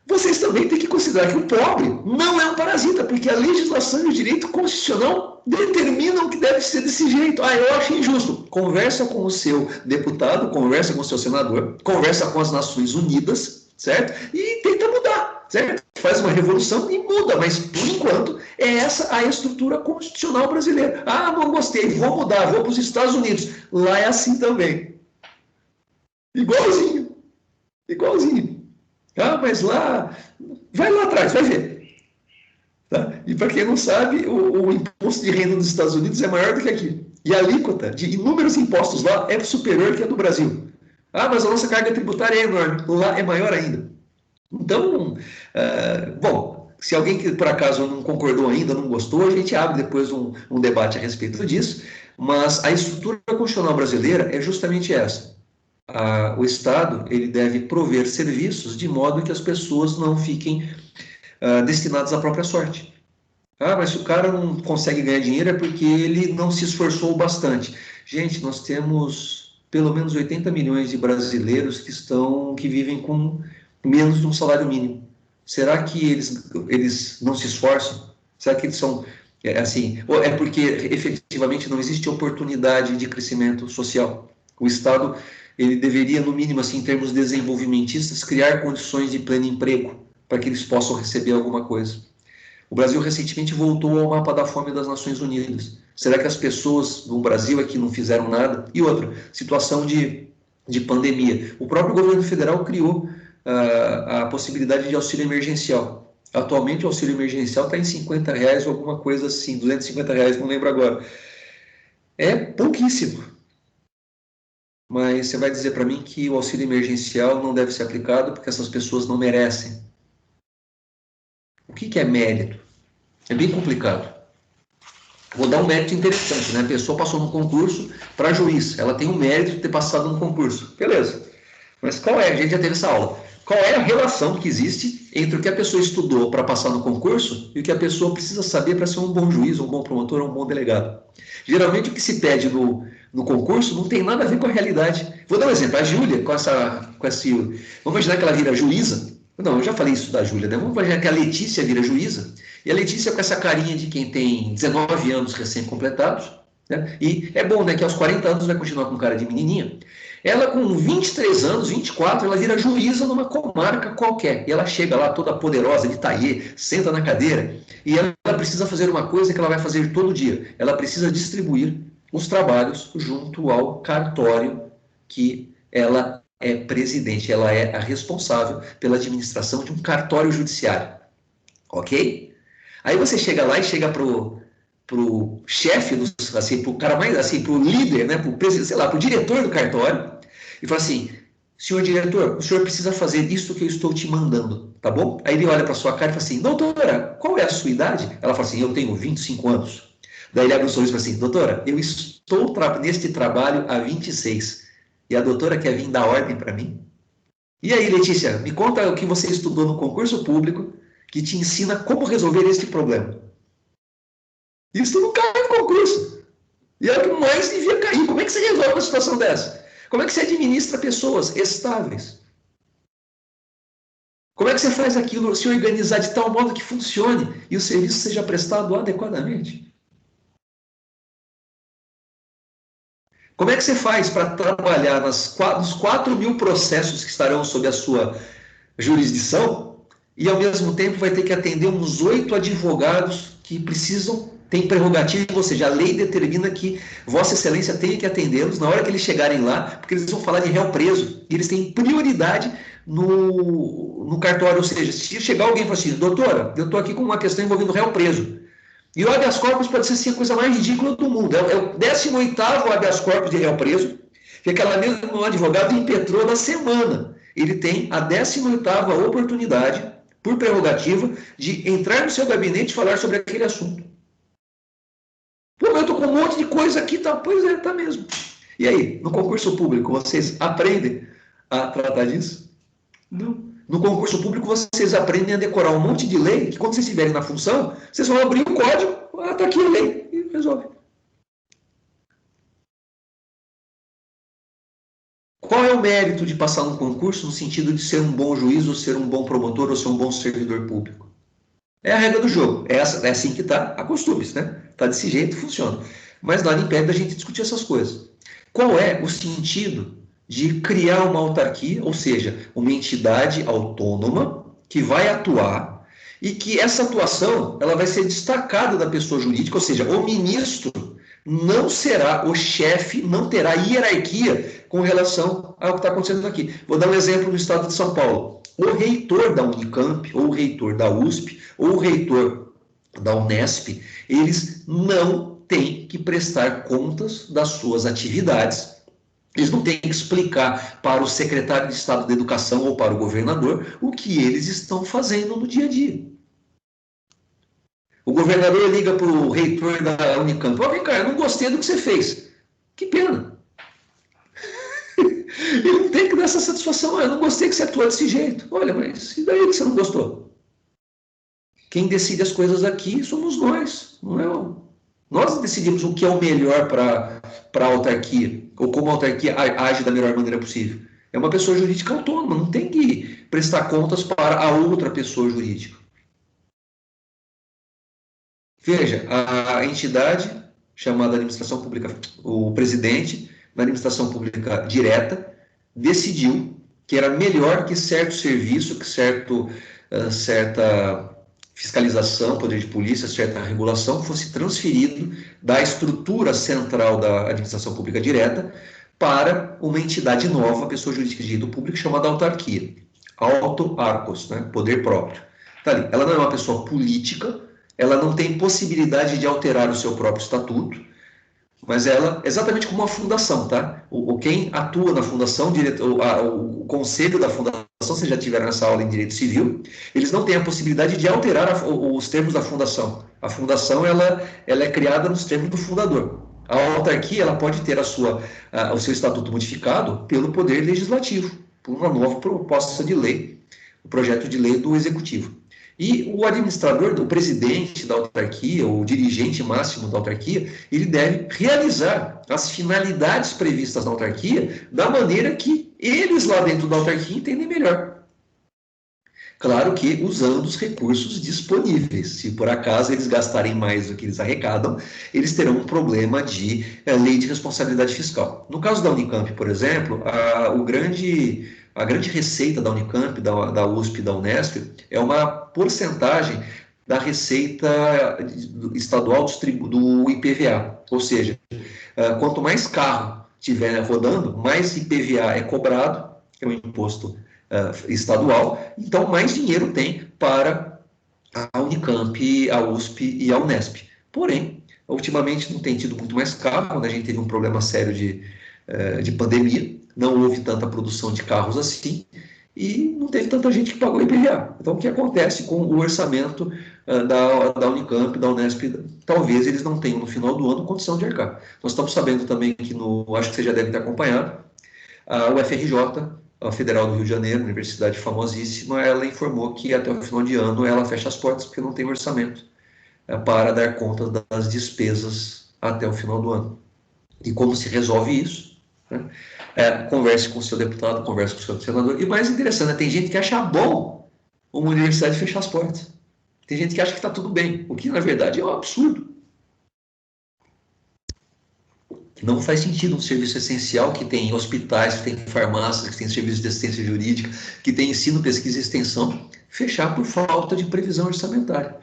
Vocês também têm que considerar que o pobre não é um parasita, porque a legislação e o direito constitucional determinam que deve ser desse jeito. Eu acho injusto. Conversa com o seu deputado, conversa com o seu senador, conversa com as Nações Unidas, certo? E tenta mudar, certo? Faz uma revolução e muda, mas por enquanto é essa a estrutura constitucional brasileira. Não gostei, vou mudar, vou para os Estados Unidos. Lá é assim também. Igualzinho. Mas lá, vai lá atrás, vai ver. Tá? E para quem não sabe, o imposto de renda dos Estados Unidos é maior do que aqui. E a alíquota de inúmeros impostos lá é superior que a do Brasil. Mas a nossa carga tributária é enorme. Lá é maior ainda. Então, se alguém que por acaso não concordou ainda, não gostou, a gente abre depois um debate a respeito disso. Mas a estrutura constitucional brasileira é justamente essa. O Estado ele deve prover serviços de modo que as pessoas não fiquem destinadas à própria sorte. Mas se o cara não consegue ganhar dinheiro é porque ele não se esforçou bastante. Gente, nós temos pelo menos 80 milhões de brasileiros que vivem com menos de um salário mínimo. Será que eles não se esforçam? Será que eles são assim? Ou é porque efetivamente não existe oportunidade de crescimento social? O Estado ele deveria, no mínimo, assim, em termos desenvolvimentistas, criar condições de pleno emprego para que eles possam receber alguma coisa. O Brasil recentemente voltou ao mapa da fome das Nações Unidas. Será que as pessoas do Brasil aqui não fizeram nada? E outra, situação de pandemia. O próprio governo federal criou a possibilidade de auxílio emergencial. Atualmente o auxílio emergencial está em R$50 ou alguma coisa assim, R$250, não lembro agora. É pouquíssimo. Mas você vai dizer para mim que o auxílio emergencial não deve ser aplicado porque essas pessoas não merecem. O que é mérito? É bem complicado. Vou dar um mérito interessante, né? A pessoa passou no concurso para juiz. Ela tem o mérito de ter passado no concurso. Beleza. Mas qual é? A gente já teve essa aula. Qual é a relação que existe entre o que a pessoa estudou para passar no concurso e o que a pessoa precisa saber para ser um bom juiz, um bom promotor, um bom delegado? Geralmente o que se pede no concurso não tem nada a ver com a realidade. Vou dar um exemplo. A Júlia, vamos imaginar que ela vira juíza. Não, eu já falei isso da Júlia, né? Vamos imaginar que a Letícia vira juíza E a Letícia com essa carinha de quem tem 19 anos recém-completados, né? E é bom, né, que aos 40 anos vai continuar com cara de menininha. Ela com 23 anos, 24, ela vira juíza numa comarca qualquer. E ela chega lá toda poderosa, de taillé, senta na cadeira, e ela precisa fazer uma coisa que ela vai fazer todo dia. Ela precisa distribuir os trabalhos junto ao cartório que ela é presidente. Ela é a responsável pela administração de um cartório judiciário. Ok? Aí você chega lá e chega pro chefe, assim, pro cara mais, assim, pro líder, né, pro presidente, sei lá, pro diretor do cartório, e fala assim: senhor diretor, o senhor precisa fazer isso que eu estou te mandando, tá bom? Aí ele olha para sua cara e fala assim: doutora, qual é a sua idade? Ela fala assim: eu tenho 25 anos. Daí ele abre um sorriso e fala assim: doutora, eu estou neste trabalho há 26. E a doutora quer vir dar ordem para mim? E aí, Letícia, me conta o que você estudou no concurso público que te ensina como resolver este problema. Isso não cai no concurso. E é o que mais devia cair. Como é que você resolve uma situação dessa? Como é que você administra pessoas estáveis? Como é que você faz aquilo se organizar de tal modo que funcione e o serviço seja prestado adequadamente? Como é que você faz para trabalhar nos 4.000 processos que estarão sob a sua jurisdição e, ao mesmo tempo, vai ter que atender uns 8 advogados que têm prerrogativa, ou seja, a lei determina que Vossa Excelência tem que atendê-los na hora que eles chegarem lá, porque eles vão falar de réu preso, e eles têm prioridade no cartório, ou seja, se chegar alguém e falar assim: doutora, eu estou aqui com uma questão envolvendo réu preso, e o habeas corpus pode ser assim, a coisa mais ridícula do mundo, é o 18º habeas corpus de réu preso, que aquela mesma advogado impetrou na semana. Ele tem a 18ª oportunidade, por prerrogativa, de entrar no seu gabinete e falar sobre aquele assunto. Pô, eu estou com um monte de coisa aqui, tá? Pois é, tá mesmo. E aí, no concurso público, vocês aprendem a tratar disso? Não. No concurso público, vocês aprendem a decorar um monte de lei, que quando vocês estiverem na função, vocês vão abrir o código, tá aqui a lei, e resolve. Qual é o mérito de passar no concurso no sentido de ser um bom juiz, ou ser um bom promotor, ou ser um bom servidor público? É a regra do jogo. É assim que está, acostume-se, né? Está desse jeito, funciona. Mas nada impede da gente discutir essas coisas. Qual é o sentido de criar uma autarquia, ou seja, uma entidade autônoma que vai atuar e que essa atuação ela vai ser destacada da pessoa jurídica, ou seja, o ministro não será o chefe, não terá hierarquia com relação ao que está acontecendo aqui. Vou dar um exemplo no estado de São Paulo. O reitor da Unicamp, ou o reitor da USP, ou o reitor da Unesp, eles não têm que prestar contas das suas atividades. Eles não têm que explicar para o secretário de Estado da Educação ou para o governador o que eles estão fazendo no dia a dia. O governador liga para o reitor da Unicamp: ó, vem cá, eu não gostei do que você fez. Que pena. Ele não tem que dar essa satisfação. Eu não gostei que você atuou desse jeito. Olha, mas e daí que você não gostou? Quem decide as coisas aqui somos nós, não é? Nós decidimos o que é o melhor para a autarquia, ou como a autarquia age da melhor maneira possível. É uma pessoa jurídica autônoma, não tem que prestar contas para a outra pessoa jurídica. Veja, a entidade chamada administração pública, o presidente da administração pública direta, decidiu que era melhor que certo serviço, que certa fiscalização, poder de polícia, certa regulação fosse transferido da estrutura central da administração pública direta para uma entidade nova, pessoa jurídica de direito público, chamada autarquia. Auto-arcos, né? Poder próprio. Tá ali. Ela não é uma pessoa política, ela não tem possibilidade de alterar o seu próprio estatuto, mas ela, exatamente como uma fundação, tá? Quem atua na fundação, o conselho da fundação, vocês já tiveram essa aula em direito civil, eles não têm a possibilidade de alterar os termos da fundação. A fundação, ela é criada nos termos do fundador. A autarquia, ela pode ter o seu estatuto modificado pelo poder legislativo, por uma nova proposta de lei, o projeto de lei do executivo. E o administrador, o presidente da autarquia, o dirigente máximo da autarquia, ele deve realizar as finalidades previstas na autarquia da maneira que eles lá dentro da autarquia entendem melhor. Claro que usando os recursos disponíveis. Se por acaso eles gastarem mais do que eles arrecadam, eles terão um problema de lei de responsabilidade fiscal. No caso da Unicamp, por exemplo, a grande receita da Unicamp, da USP e da Unesp é uma porcentagem da receita estadual do IPVA. Ou seja, quanto mais carro tiver rodando, mais IPVA é cobrado, que é um imposto estadual, então mais dinheiro tem para a Unicamp, a USP e a Unesp. Porém, ultimamente não tem tido muito mais carro, né? A gente teve um problema sério de pandemia, não houve tanta produção de carros assim, e não teve tanta gente que pagou IPVA. Então, o que acontece com o orçamento da Unicamp, da Unesp? Talvez eles não tenham no final do ano condição de arcar. Nós estamos sabendo também que, acho que você já deve ter acompanhado, a UFRJ, a Federal do Rio de Janeiro, universidade famosíssima, ela informou que até o final de ano ela fecha as portas porque não tem orçamento para dar conta das despesas até o final do ano. E como se resolve isso? Né? Converse com o seu deputado, converse com o seu senador. E mais interessante, tem gente que acha bom uma universidade fechar as portas. Tem gente que acha que está tudo bem, o que na verdade é um absurdo. Não faz sentido um serviço essencial que tem hospitais, que tem farmácias, que tem serviço de assistência jurídica, que tem ensino, pesquisa e extensão, fechar por falta de previsão orçamentária.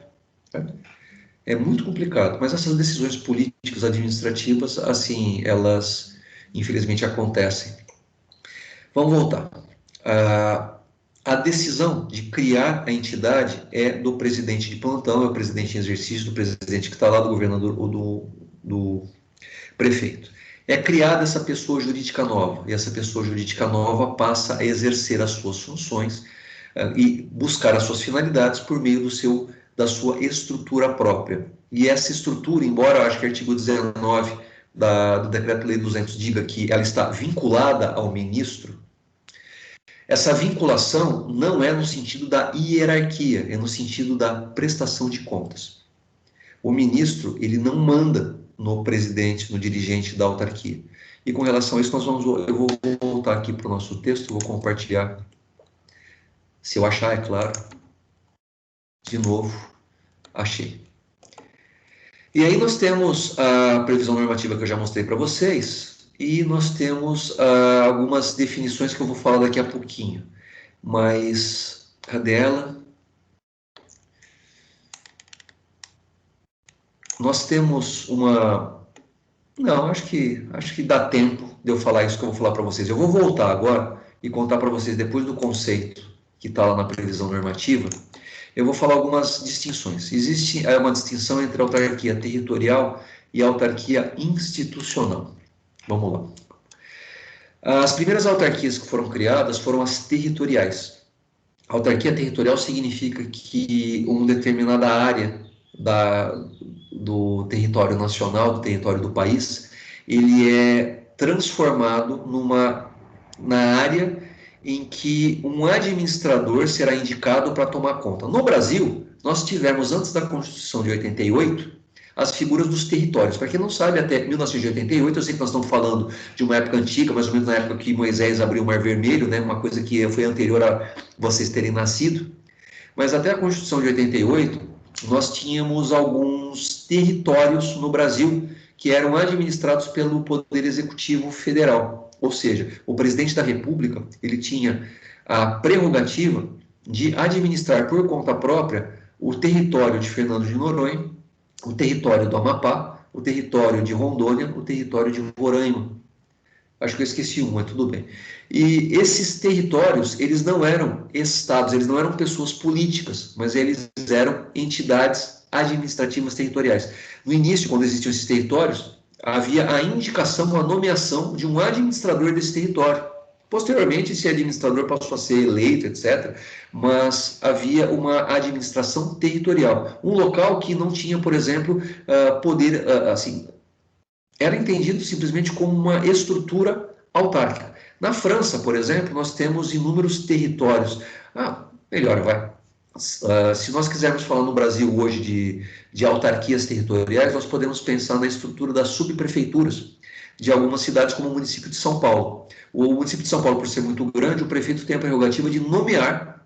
É muito complicado, mas essas decisões políticas, administrativas, assim, elas infelizmente acontecem. Vamos voltar. A decisão de criar a entidade é do presidente de plantão, é o presidente em exercício, do presidente que está lá, do governador ou do prefeito. É criada essa pessoa jurídica nova, e essa pessoa jurídica nova passa a exercer as suas funções e buscar as suas finalidades por meio da sua estrutura própria. E essa estrutura, embora eu acho que o artigo 19 do Decreto-Lei 200 diga que ela está vinculada ao ministro, essa vinculação não é no sentido da hierarquia, é no sentido da prestação de contas. O ministro, ele não manda no presidente, no dirigente da autarquia. E com relação a isso, eu vou voltar aqui para o nosso texto, vou compartilhar, se eu achar, é claro. De novo, achei. E aí nós temos a previsão normativa que eu já mostrei para vocês, e nós temos algumas definições que eu vou falar daqui a pouquinho. Mas, cadê ela? Nós temos uma... Não, acho que dá tempo de eu falar isso que eu vou falar para vocês. Eu vou voltar agora e contar para vocês, depois do conceito que está lá na previsão normativa, eu vou falar algumas distinções. Existe uma distinção entre autarquia territorial e autarquia institucional. Vamos lá. As primeiras autarquias que foram criadas foram as territoriais. A autarquia territorial significa que uma determinada área do território nacional, do território do país, ele é transformado na área em que um administrador será indicado para tomar conta. No Brasil, nós tivemos, antes da Constituição de 88, as figuras dos territórios. Para quem não sabe, até 1988, eu sei que nós estamos falando de uma época antiga, mais ou menos na época que Moisés abriu o Mar Vermelho, né, uma coisa que foi anterior a vocês terem nascido, mas até a Constituição de 88, nós tínhamos alguns territórios no Brasil que eram administrados pelo Poder Executivo Federal. Ou seja, o presidente da República, ele tinha a prerrogativa de administrar por conta própria o território de Fernando de Noronha, o território do Amapá, o território de Rondônia, o território de Roraima. Acho que eu esqueci mas tudo bem. E esses territórios, eles não eram estados, eles não eram pessoas políticas, mas eles eram entidades administrativas territoriais. No início, quando existiam esses territórios, havia a indicação, a nomeação de um administrador desse território. Posteriormente, esse administrador passou a ser eleito, etc., mas havia uma administração territorial. Um local que não tinha, por exemplo, poder, era entendido simplesmente como uma estrutura autárquica. Na França, por exemplo, nós temos inúmeros territórios. Melhor, vai. Se nós quisermos falar no Brasil hoje de autarquias territoriais, nós podemos pensar na estrutura das subprefeituras de algumas cidades, como o município de São Paulo. O município de São Paulo, por ser muito grande, o prefeito tem a prerrogativa de nomear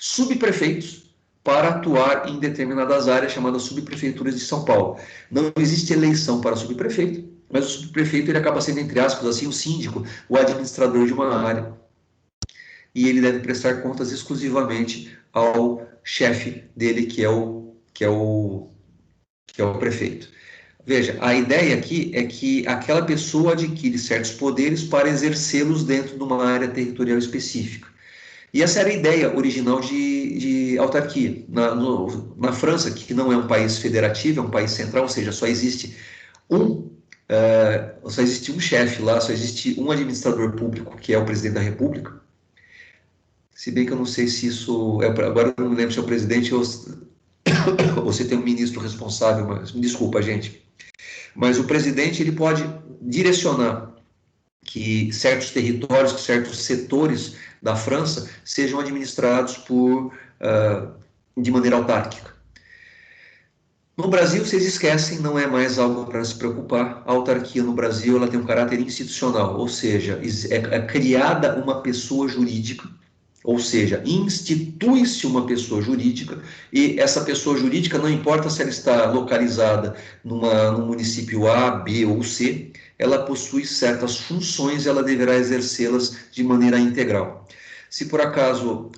subprefeitos para atuar em determinadas áreas chamadas subprefeituras de São Paulo. Não existe eleição para subprefeito, mas o subprefeito ele acaba sendo, entre aspas, assim, o síndico, o administrador de uma área. E ele deve prestar contas exclusivamente ao chefe dele, que é o prefeito. Veja, a ideia aqui é que aquela pessoa adquire certos poderes para exercê-los dentro de uma área territorial específica. E essa era a ideia original de autarquia. Na França, que não é um país federativo, é um país central, ou seja, só existe um chefe lá, só existe um administrador público, que é o presidente da República. Se bem que eu não sei se isso... agora eu não me lembro se é o presidente ou se tem um ministro responsável, mas me desculpa, gente. Mas o presidente ele pode direcionar que certos territórios, que certos setores da França sejam administrados de maneira autárquica. No Brasil, vocês esquecem, não é mais algo para se preocupar. A autarquia no Brasil ela tem um caráter institucional, ou seja, é criada uma pessoa jurídica, ou seja, institui-se uma pessoa jurídica, e essa pessoa jurídica, não importa se ela está localizada num município A, B ou C, ela possui certas funções e ela deverá exercê-las de maneira integral. Se por acaso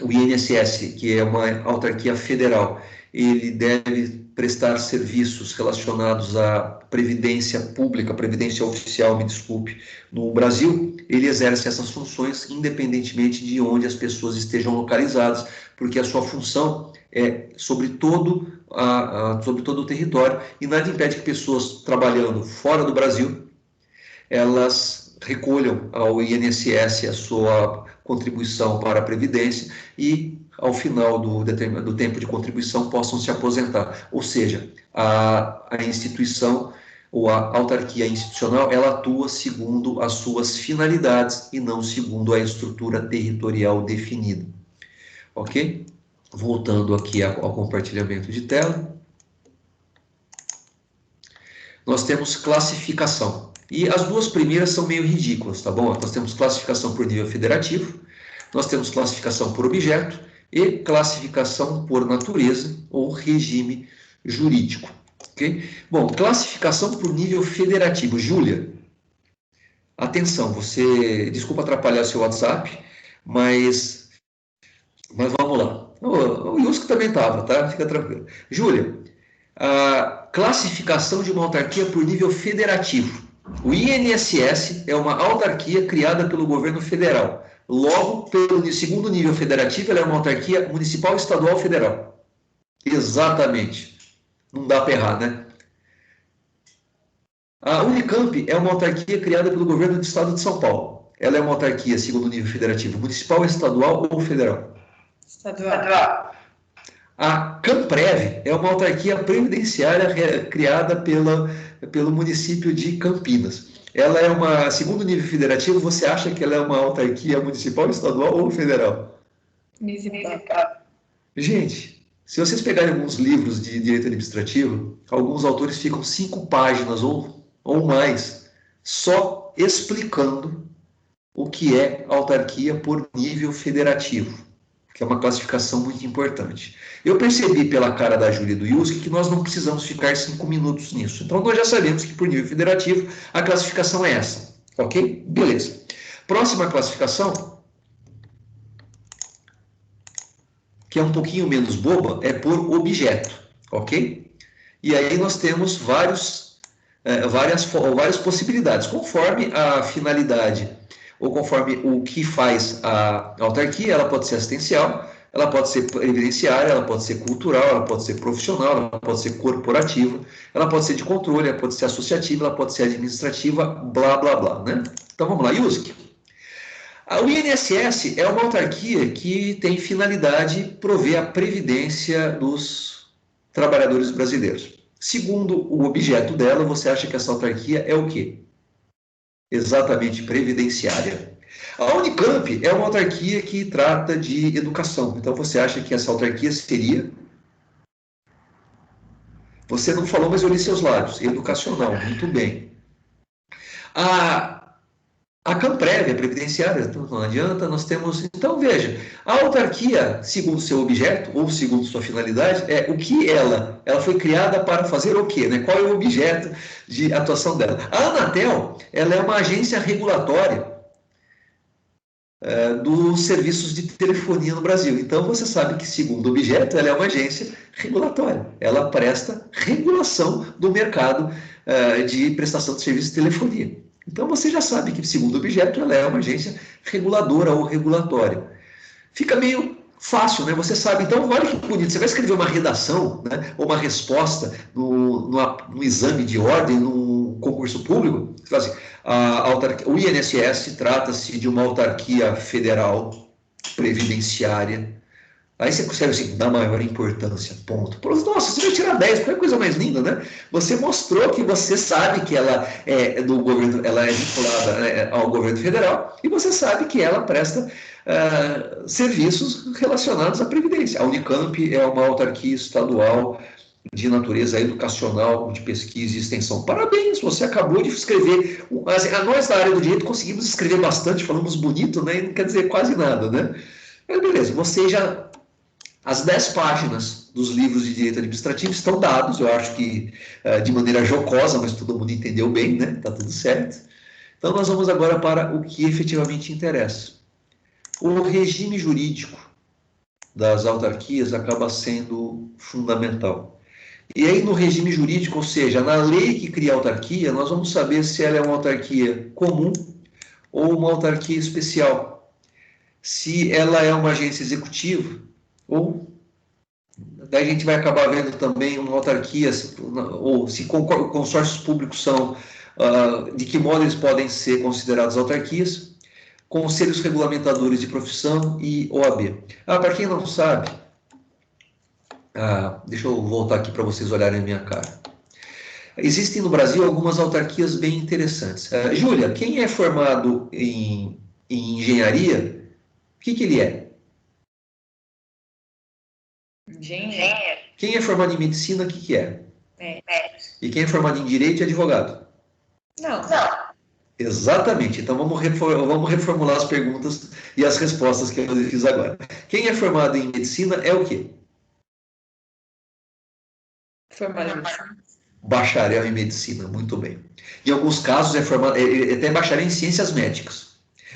o INSS, que é uma autarquia federal, ele deve prestar serviços relacionados à previdência pública, previdência oficial, me desculpe, no Brasil, ele exerce essas funções independentemente de onde as pessoas estejam localizadas, porque a sua função é sobre todo o território, e nada impede que pessoas trabalhando fora do Brasil, elas recolham ao INSS a sua contribuição para a Previdência e, ao final do tempo de contribuição, possam se aposentar. Ou seja, a instituição ou a autarquia institucional, ela atua segundo as suas finalidades e não segundo a estrutura territorial definida. Ok? Voltando aqui ao compartilhamento de tela. Nós temos classificação. E as duas primeiras são meio ridículas, tá bom? Nós temos classificação por nível federativo, nós temos classificação por objeto e classificação por natureza ou regime jurídico, ok? Bom, classificação por nível federativo. Júlia, atenção, desculpa atrapalhar seu WhatsApp, mas vamos lá. O Yusco também estava, tá? Fica tranquilo. Júlia, a classificação de uma autarquia por nível federativo. O INSS é uma autarquia criada pelo governo federal. Logo, pelo segundo nível federativo, ela é uma autarquia municipal, estadual, federal. Exatamente. Não dá para errar, né? A Unicamp é uma autarquia criada pelo governo do estado de São Paulo. Ela é uma autarquia, segundo nível federativo, municipal, estadual ou federal? Estadual. A Camprev é uma autarquia previdenciária criada pelo município de Campinas. Ela é uma, segundo nível federativo, você acha que ela é uma autarquia municipal, estadual ou federal? Municipal. Gente, se vocês pegarem alguns livros de direito administrativo, alguns autores ficam 5 páginas ou mais só explicando o que é autarquia por nível federativo, que é uma classificação muito importante. Eu percebi pela cara da Júlia e do Yuski que nós não precisamos ficar 5 minutos nisso. Então, nós já sabemos que por nível federativo a classificação é essa. Ok? Beleza. Próxima classificação, que é um pouquinho menos boba, é por objeto. Ok? E aí nós temos várias possibilidades, conforme a finalidade ou conforme o que faz a autarquia. Ela pode ser assistencial, ela pode ser previdenciária, ela pode ser cultural, ela pode ser profissional, ela pode ser corporativa, ela pode ser de controle, ela pode ser associativa, ela pode ser administrativa, blá, blá, blá, né? Então, vamos lá, Yuski. O INSS é uma autarquia que tem finalidade prover a previdência dos trabalhadores brasileiros. Segundo o objeto dela, você acha que essa autarquia é o quê? Exatamente, previdenciária. A Unicamp é uma autarquia que trata de educação. Então, você acha que essa autarquia seria... Você não falou, mas eu li seus lábios. Educacional, muito bem. A A Camprévia, a previdenciária, então não adianta, nós temos... Então, veja, a autarquia, segundo seu objeto, ou segundo sua finalidade, é o que ela foi criada para fazer o quê, né? Qual é o objeto de atuação dela? A Anatel, ela é uma agência regulatória dos serviços de telefonia no Brasil. Então, você sabe que, segundo o objeto, ela é uma agência regulatória. Ela presta regulação do mercado de prestação de serviços de telefonia. Então, você já sabe que, segundo o objeto, ela é uma agência reguladora ou regulatória. Fica meio fácil, né? Você sabe. Então, olha que bonito. Você vai escrever uma redação, né? Ou uma resposta no exame de ordem, num concurso público. Você fala assim, o INSS trata-se de uma autarquia federal previdenciária. Aí você escreve assim, da maior importância, ponto. Nossa, você vai tirar 10, qualquer coisa mais linda, né? Você mostrou que você sabe que ela é do governo, ela é vinculada ao governo federal, e você sabe que ela presta serviços relacionados à Previdência. A Unicamp é uma autarquia estadual de natureza educacional, de pesquisa e extensão. Parabéns, você acabou de escrever. Nós da área do direito conseguimos escrever bastante, falamos bonito, né? E não quer dizer quase nada, né? Mas beleza, você já... As 10 páginas dos livros de direito administrativo estão dados, eu acho que de maneira jocosa, mas todo mundo entendeu bem, né? Tá tudo certo. Então, nós vamos agora para o que efetivamente interessa. O regime jurídico das autarquias acaba sendo fundamental. E aí, no regime jurídico, ou seja, na lei que cria a autarquia, nós vamos saber se ela é uma autarquia comum ou uma autarquia especial. Se ela é uma agência executiva, ou daí a gente vai acabar vendo também uma autarquia, ou se consórcios públicos são, de que modo eles podem ser considerados autarquias, conselhos regulamentadores de profissão e OAB. Para quem não sabe, deixa eu voltar aqui para vocês olharem a minha cara. Existem no Brasil algumas autarquias bem interessantes. Júlia, quem é formado em engenharia, o que ele é? Engenheiro. Quem é formado em medicina, o que é? Médico. E quem é formado em direito é advogado? Não. Exatamente. Então vamos reformular as perguntas e as respostas que eu fiz agora. Quem é formado em medicina é o quê? Formado em medicina. Bacharel em medicina, muito bem. Em alguns casos até bacharel em ciências médicas.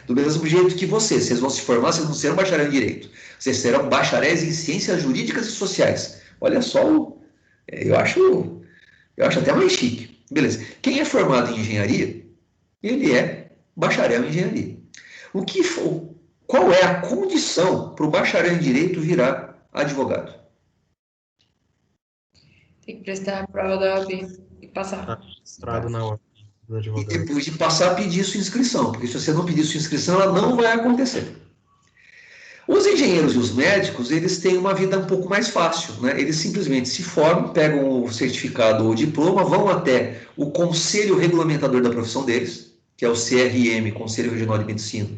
Do mesmo jeito que vocês vão se formar, vocês não serão bacharel em direito. Vocês serão bacharéis em ciências jurídicas e sociais. Olha só, eu acho até mais chique. Beleza. Quem é formado em engenharia, ele é bacharel em engenharia. Qual é a condição para o bacharel em direito virar advogado? Tem que prestar a prova da OAB e passar. Registrado na OAB do E advogado. depois de passar, pedir sua inscrição, porque se você não pedir sua inscrição, ela não vai acontecer. Os engenheiros e os médicos, eles têm uma vida um pouco mais fácil, né? Eles simplesmente se formam, pegam o certificado ou o diploma, vão até o conselho regulamentador da profissão deles, que é o CRM, Conselho Regional de Medicina.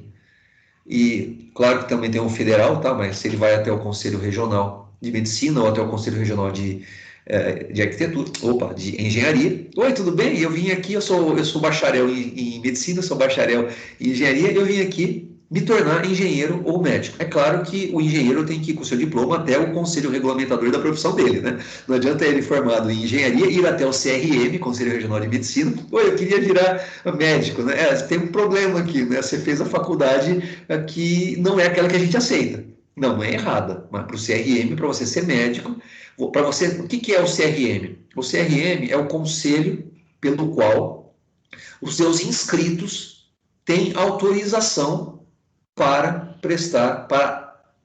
E, claro que também tem um federal, tá? Mas ele vai até o Conselho Regional de Medicina ou até o Conselho Regional de arquitetura, de engenharia. Oi, tudo bem? Eu vim aqui, eu sou bacharel em medicina, sou bacharel em engenharia, eu vim aqui me tornar engenheiro ou médico. É claro que o engenheiro tem que ir com o seu diploma até o conselho regulamentador da profissão dele, né? Não adianta ele formado em engenharia ir até o CRM, Conselho Regional de Medicina. Oi, eu queria virar médico, né? Tem um problema aqui, né? Você fez a faculdade que não é aquela que a gente aceita. Não é errada, mas para o CRM, para você ser médico, para você, o que é o CRM? O CRM é o conselho pelo qual os seus inscritos têm autorização para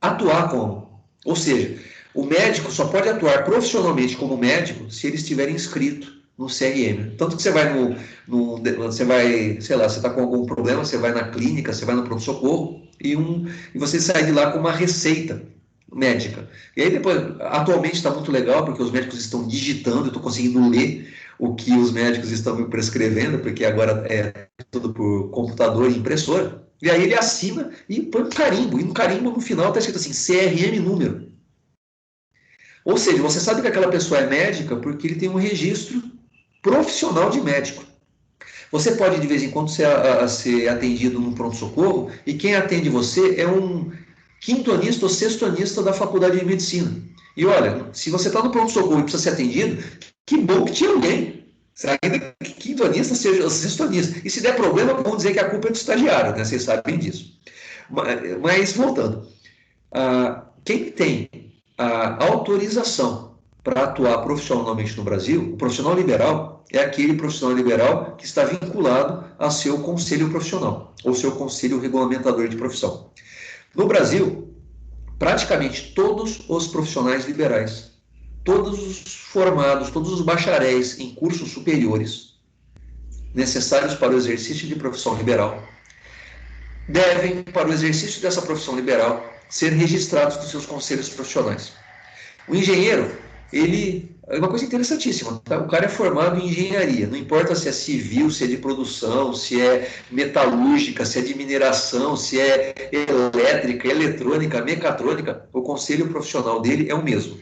atuar como. Ou seja, o médico só pode atuar profissionalmente como médico se ele estiver inscrito no CRM. Tanto que você vai você vai, sei lá, você está com algum problema, você vai na clínica, você vai no pronto-socorro e você sai de lá com uma receita médica. E aí depois, atualmente está muito legal, porque os médicos estão digitando, eu estou conseguindo ler o que os médicos estão me prescrevendo, porque agora é tudo por computador e impressora. E aí ele assina e põe um carimbo. E no carimbo, no final, está escrito assim, CRM número. Ou seja, você sabe que aquela pessoa é médica porque ele tem um registro profissional de médico. Você pode, de vez em quando, ser atendido num pronto-socorro e quem atende você é um quintonista ou sextonista da faculdade de medicina. E olha, se você está no pronto-socorro e precisa ser atendido, que bom que tinha alguém. Ainda que quintonista seja sextonista. E se der problema, vamos dizer que a culpa é do estagiário, né? Vocês sabem disso. Mas voltando, quem tem a autorização para atuar profissionalmente no Brasil, o profissional liberal é aquele profissional liberal que está vinculado ao seu conselho profissional, ou seu conselho regulamentador de profissão. No Brasil, praticamente todos os profissionais liberais, todos os formados, todos os bacharéis em cursos superiores necessários para o exercício de profissão liberal, devem, para o exercício dessa profissão liberal, ser registrados nos seus conselhos profissionais. O engenheiro, ele é uma coisa interessantíssima, tá? O cara é formado em engenharia, não importa se é civil, se é de produção, se é metalúrgica, se é de mineração, se é elétrica, eletrônica, mecatrônica, o conselho profissional dele é o mesmo.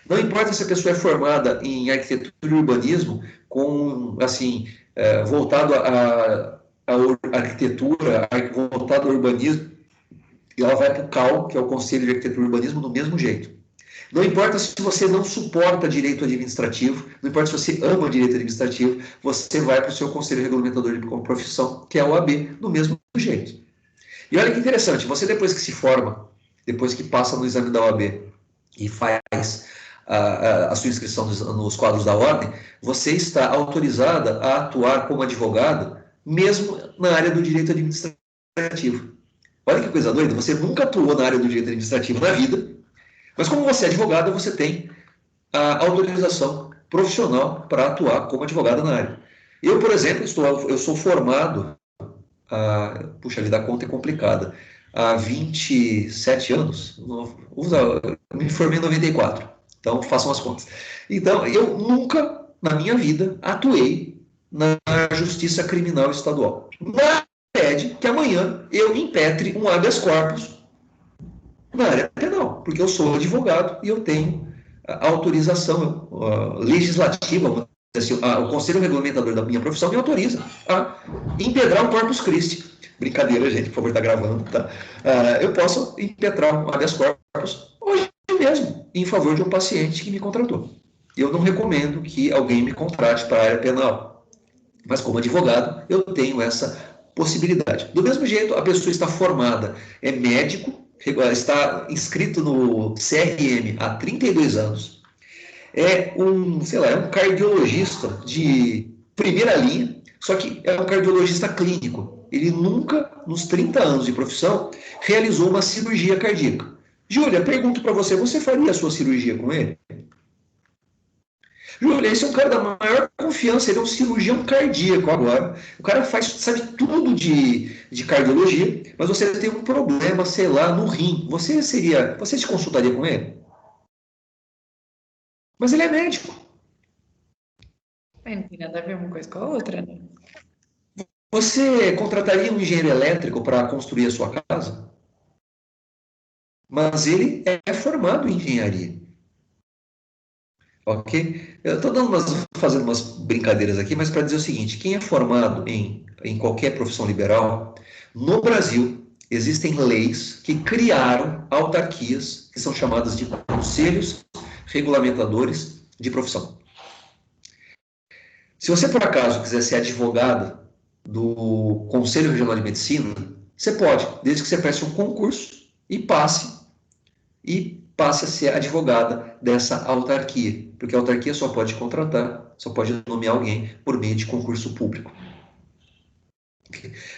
Não importa se a pessoa é formada em arquitetura e urbanismo, com, assim, voltado à arquitetura, voltado ao urbanismo, e ela vai para o CAU, que é o Conselho de Arquitetura e Urbanismo, do mesmo jeito. Não importa se você não suporta direito administrativo, não importa se você ama direito administrativo, você vai para o seu Conselho Regulamentador de Profissão, que é a OAB, do mesmo jeito. E olha que interessante, você depois que se forma, depois que passa no exame da OAB e faz a sua inscrição nos quadros da ordem, você está autorizada a atuar como advogado, mesmo na área do direito administrativo. Olha que coisa doida, você nunca atuou na área do direito administrativo na vida, mas como você é advogado, você tem a autorização profissional para atuar como advogado na área. Eu, por exemplo, eu sou formado, puxa vida, a conta é complicada, há 27 anos, eu me formei em 94, então façam as contas. Então, eu nunca, na minha vida, atuei na Justiça Criminal Estadual. Nada impede que amanhã eu impetre um habeas corpus na área penal, porque eu sou advogado e eu tenho a autorização legislativa, assim, o Conselho Regulamentador da minha profissão me autoriza a impetrar um corpus Christi. Brincadeira, gente, por favor, está gravando, tá? Eu posso impetrar um habeas corpus hoje mesmo, em favor de um paciente que me contratou. Eu não recomendo que alguém me contrate para a área penal, mas como advogado, eu tenho essa possibilidade. Do mesmo jeito, a pessoa está formada, é médico, está inscrito no CRM há 32 anos, é um cardiologista de primeira linha, só que é um cardiologista clínico. Ele nunca, nos 30 anos de profissão, realizou uma cirurgia cardíaca. Júlia, pergunto para você, você faria a sua cirurgia com ele? Júlia, esse é um cara da maior confiança, ele é um cirurgião cardíaco agora. O cara sabe tudo de cardiologia, mas você tem um problema, sei lá, no rim. Você se consultaria com ele? Mas ele é médico. Não tem nada a ver uma coisa com a outra, né? Você contrataria um engenheiro elétrico para construir a sua casa? Mas ele é formado em engenharia. Ok? Eu estou fazendo umas brincadeiras aqui, mas para dizer o seguinte, quem é formado em qualquer profissão liberal, no Brasil, existem leis que criaram autarquias, que são chamadas de conselhos regulamentadores de profissão. Se você, por acaso, quiser ser advogado do Conselho Regional de Medicina, você pode, desde que você preste um concurso e passe a ser advogada dessa autarquia, porque a autarquia só pode contratar, só pode nomear alguém por meio de concurso público.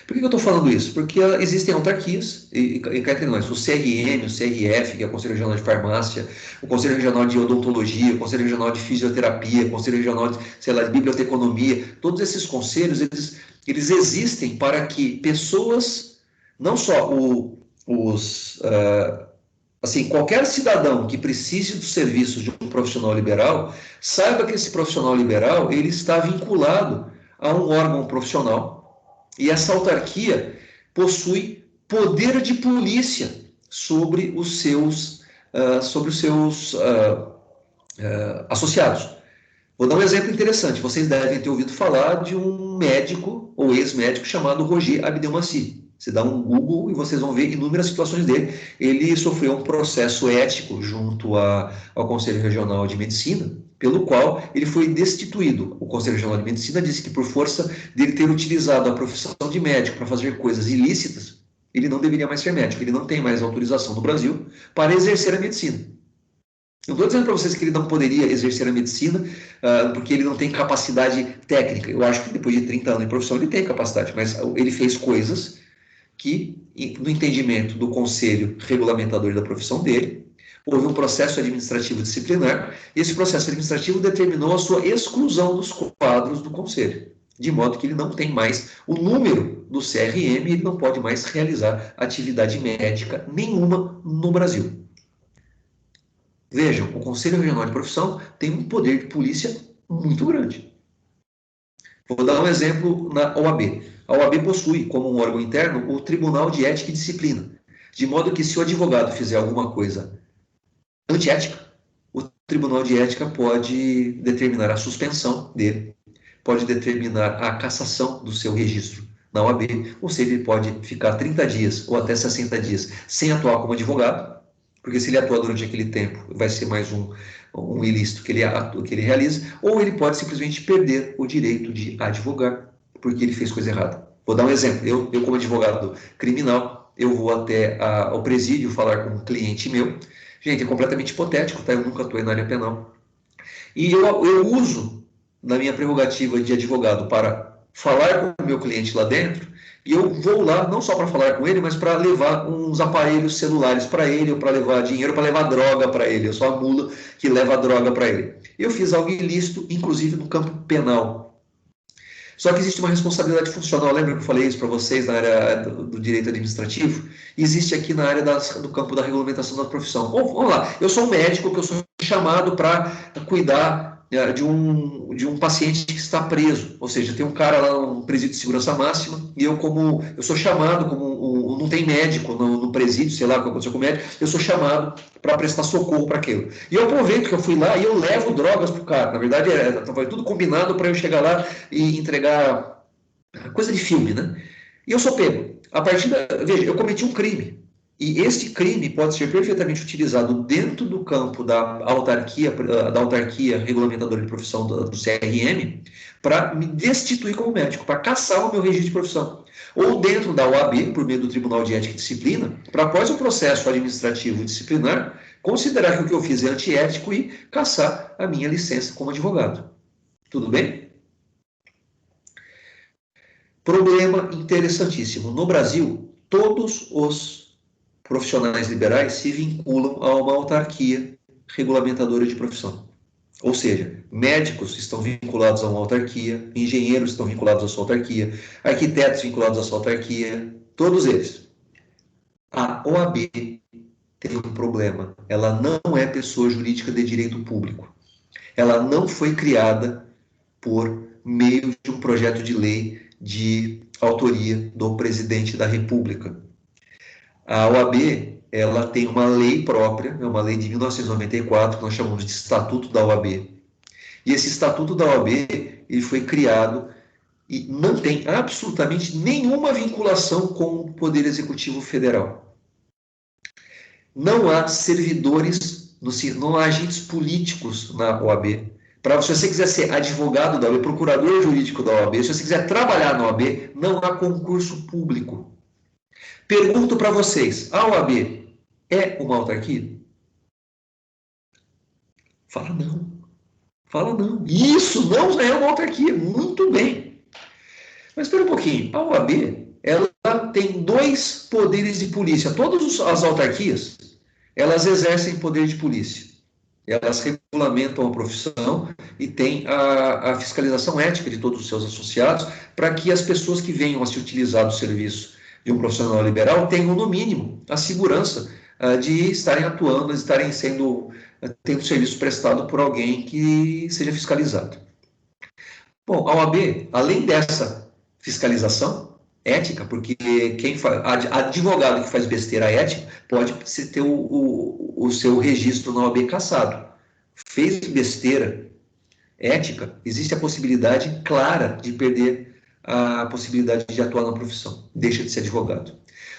Por que eu estou falando isso? Porque existem autarquias, e cá entre nós, o CRM, o CRF, que é o Conselho Regional de Farmácia, o Conselho Regional de Odontologia, o Conselho Regional de Fisioterapia, o Conselho Regional de, de Biblioteconomia, todos esses conselhos, eles existem para que pessoas, não só assim, qualquer cidadão que precise dos serviços de um profissional liberal, saiba que esse profissional liberal, ele está vinculado a um órgão profissional, e essa autarquia possui poder de polícia sobre os seus associados. Vou dar um exemplo interessante. Vocês devem ter ouvido falar de um médico ou ex-médico chamado Roger Abdelmaci. Você dá um Google e vocês vão ver inúmeras situações dele. Ele sofreu um processo ético junto ao Conselho Regional de Medicina, pelo qual ele foi destituído. O Conselho Regional de Medicina disse que, por força dele ter utilizado a profissão de médico para fazer coisas ilícitas, ele não deveria mais ser médico. Ele não tem mais autorização no Brasil para exercer a medicina. Não estou dizendo para vocês que ele não poderia exercer a medicina porque ele não tem capacidade técnica. Eu acho que depois de 30 anos de profissão ele tem capacidade, mas ele fez coisas que, no entendimento do conselho regulamentador da profissão dele, houve um processo administrativo disciplinar e esse processo administrativo determinou a sua exclusão dos quadros do conselho, de modo que ele não tem mais o número do CRM e ele não pode mais realizar atividade médica nenhuma no Brasil. Vejam, o Conselho Regional de Profissão tem um poder de polícia muito grande. Vou dar um exemplo na OAB. A OAB possui, como um órgão interno, o Tribunal de Ética e Disciplina, de modo que se o advogado fizer alguma coisa antiética, o Tribunal de Ética pode determinar a suspensão dele, pode determinar a cassação do seu registro na OAB, ou seja, ele pode ficar 30 dias ou até 60 dias sem atuar como advogado, porque se ele atuar durante aquele tempo, vai ser mais um ilícito que ele realiza, ou ele pode simplesmente perder o direito de advogar, porque ele fez coisa errada. Vou dar um exemplo. Eu como advogado criminal, eu vou até ao presídio falar com um cliente meu. Gente, é completamente hipotético, tá? Eu nunca atuei na área penal. E eu uso da minha prerrogativa de advogado para falar com o meu cliente lá dentro, e eu vou lá não só para falar com ele, mas para levar uns aparelhos celulares para ele, ou para levar dinheiro, para levar droga para ele. Eu sou a mula que leva droga para ele. Eu fiz algo ilícito, inclusive no campo penal. Só que existe uma responsabilidade funcional. Lembra que eu falei isso para vocês na área do direito administrativo? Existe aqui na área do campo da regulamentação da profissão. Vamos lá, eu sou um médico que eu sou chamado para cuidar de um paciente que está preso, ou seja, tem um cara lá no presídio de segurança máxima e eu sou chamado como não tem médico no presídio, sei lá o que aconteceu com o médico, eu sou chamado para prestar socorro para aquilo. E eu aproveito que eu fui lá e eu levo drogas para o cara. Na verdade, foi tudo combinado para eu chegar lá e entregar coisa de filme, né? E eu sou pego. Veja, eu cometi um crime. E este crime pode ser perfeitamente utilizado dentro do campo da autarquia regulamentadora de profissão do CRM para me destituir como médico, para caçar o meu registro de profissão. Ou dentro da OAB, por meio do Tribunal de Ética e Disciplina, para após o processo administrativo disciplinar, considerar que o que eu fiz é antiético e caçar a minha licença como advogado. Tudo bem? Problema interessantíssimo. No Brasil, todos os profissionais liberais se vinculam a uma autarquia regulamentadora de profissão. Ou seja, médicos estão vinculados a uma autarquia, engenheiros estão vinculados à sua autarquia, arquitetos vinculados à sua autarquia, todos eles. A OAB tem um problema. Ela não é pessoa jurídica de direito público. Ela não foi criada por meio de um projeto de lei de autoria do presidente da República. A OAB, ela tem uma lei própria, é uma lei de 1994, que nós chamamos de Estatuto da OAB. E esse Estatuto da OAB, ele foi criado e não tem absolutamente nenhuma vinculação com o Poder Executivo Federal. Não há servidores, não há agentes políticos na OAB. Se você quiser ser advogado da OAB, procurador jurídico da OAB, se você quiser trabalhar na OAB, não há concurso público. Pergunto para vocês, a OAB é uma autarquia? Fala não. Fala não. Isso não é uma autarquia. Muito bem. Mas espera um pouquinho. A OAB, ela tem dois poderes de polícia. Todas as autarquias, elas exercem poder de polícia. Elas regulamentam a profissão e têm a fiscalização ética de todos os seus associados para que as pessoas que venham a se utilizar do serviço de um profissional liberal tenham, no mínimo, a segurança de estarem atuando, de estarem tendo serviço prestado por alguém que seja fiscalizado. Bom, a OAB, além dessa fiscalização ética, porque advogado que faz besteira ética pode ter o seu registro na OAB cassado. Fez besteira, ética, existe a possibilidade clara de perder a possibilidade de atuar na profissão, deixa de ser advogado.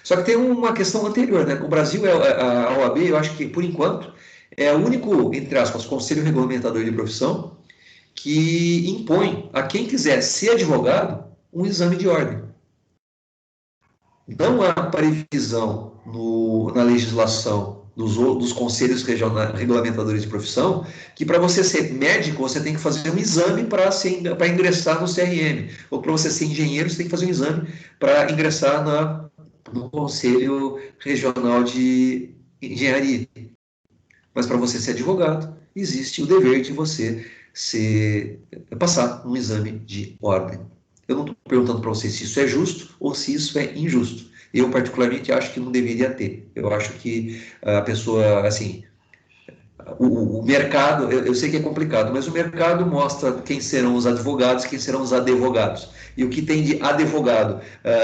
Só que tem uma questão anterior, né? O Brasil, a OAB, eu acho que, por enquanto, é o único, entre aspas, conselho regulamentador de profissão que impõe a quem quiser ser advogado um exame de ordem. Não há previsão na legislação dos conselhos regulamentadores de profissão que para você ser médico você tem que fazer um exame para ingressar no CRM, ou para você ser engenheiro você tem que fazer um exame para ingressar no Conselho Regional de Engenharia. Mas para você ser advogado, existe o dever de você passar um exame de ordem. Eu não estou perguntando para você se isso é justo ou se isso é injusto. Eu, particularmente, acho que não deveria ter. Eu acho que a pessoa, assim, o mercado, eu sei que é complicado, mas o mercado mostra quem serão os advogados, quem serão os advogados. E o que tem de advogado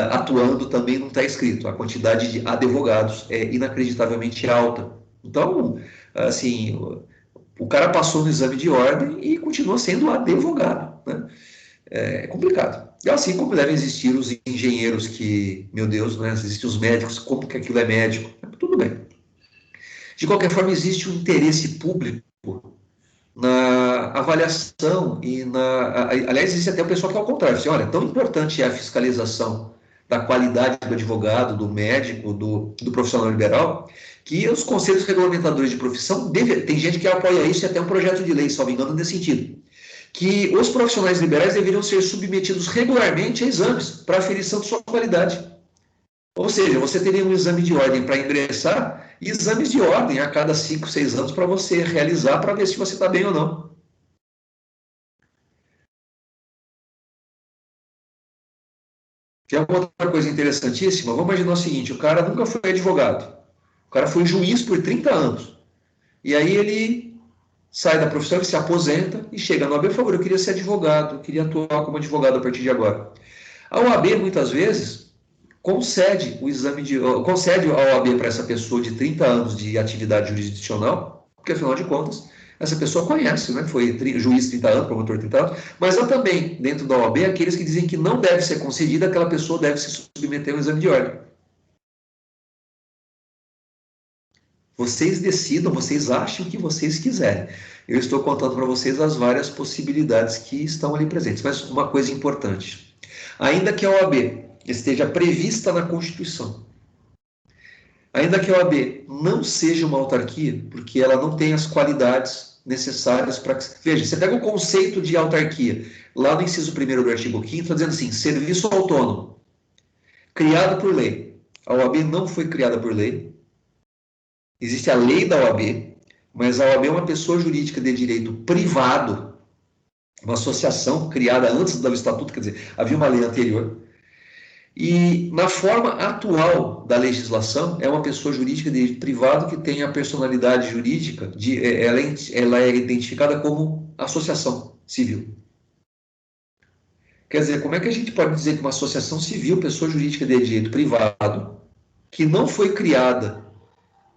atuando também não está escrito. A quantidade de advogados é inacreditavelmente alta. Então, assim, o cara passou no exame de ordem e continua sendo advogado, né? É complicado. E assim como devem existir os engenheiros que, meu Deus, né, existem os médicos, como que aquilo é médico? Tudo bem. De qualquer forma, existe um interesse público na avaliação e aliás, existe até o pessoal que é ao contrário. Assim, olha, tão importante é a fiscalização da qualidade do advogado, do médico, do profissional liberal, que os conselhos regulamentadores de profissão, tem gente que apoia isso e até um projeto de lei, salvo engano, nesse sentido, que os profissionais liberais deveriam ser submetidos regularmente a exames para aferição de sua qualidade. Ou seja, você teria um exame de ordem para ingressar e exames de ordem a cada 5, 6 anos para você realizar para ver se você está bem ou não. Tem uma outra coisa interessantíssima. Vamos imaginar o seguinte, o cara nunca foi advogado. O cara foi juiz por 30 anos. E aí ele sai da profissão, ele se aposenta e chega na OAB, por favor, eu queria ser advogado, eu queria atuar como advogado a partir de agora. A OAB, muitas vezes, concede a OAB para essa pessoa de 30 anos de atividade jurisdicional, porque, afinal de contas, essa pessoa conhece, né? Foi juiz 30 anos, promotor 30 anos, mas há também, dentro da OAB, aqueles que dizem que não deve ser concedida, aquela pessoa deve se submeter a um exame de ordem. Vocês decidam, vocês achem o que vocês quiserem. Eu estou contando para vocês as várias possibilidades que estão ali presentes. Mas uma coisa importante. Ainda que a OAB esteja prevista na Constituição, ainda que a OAB não seja uma autarquia, porque ela não tem as qualidades necessárias para que... Veja, você pega o conceito de autarquia, lá no inciso 1º do artigo 5º, está dizendo assim, serviço autônomo, criado por lei. A OAB não foi criada por lei. Existe a lei da OAB, mas a OAB é uma pessoa jurídica de direito privado, uma associação criada antes do Estatuto, quer dizer, havia uma lei anterior. E na forma atual da legislação, é uma pessoa jurídica de direito privado que tem a personalidade jurídica, ela é identificada como associação civil. Quer dizer, como é que a gente pode dizer que uma associação civil, pessoa jurídica de direito privado, que não foi criada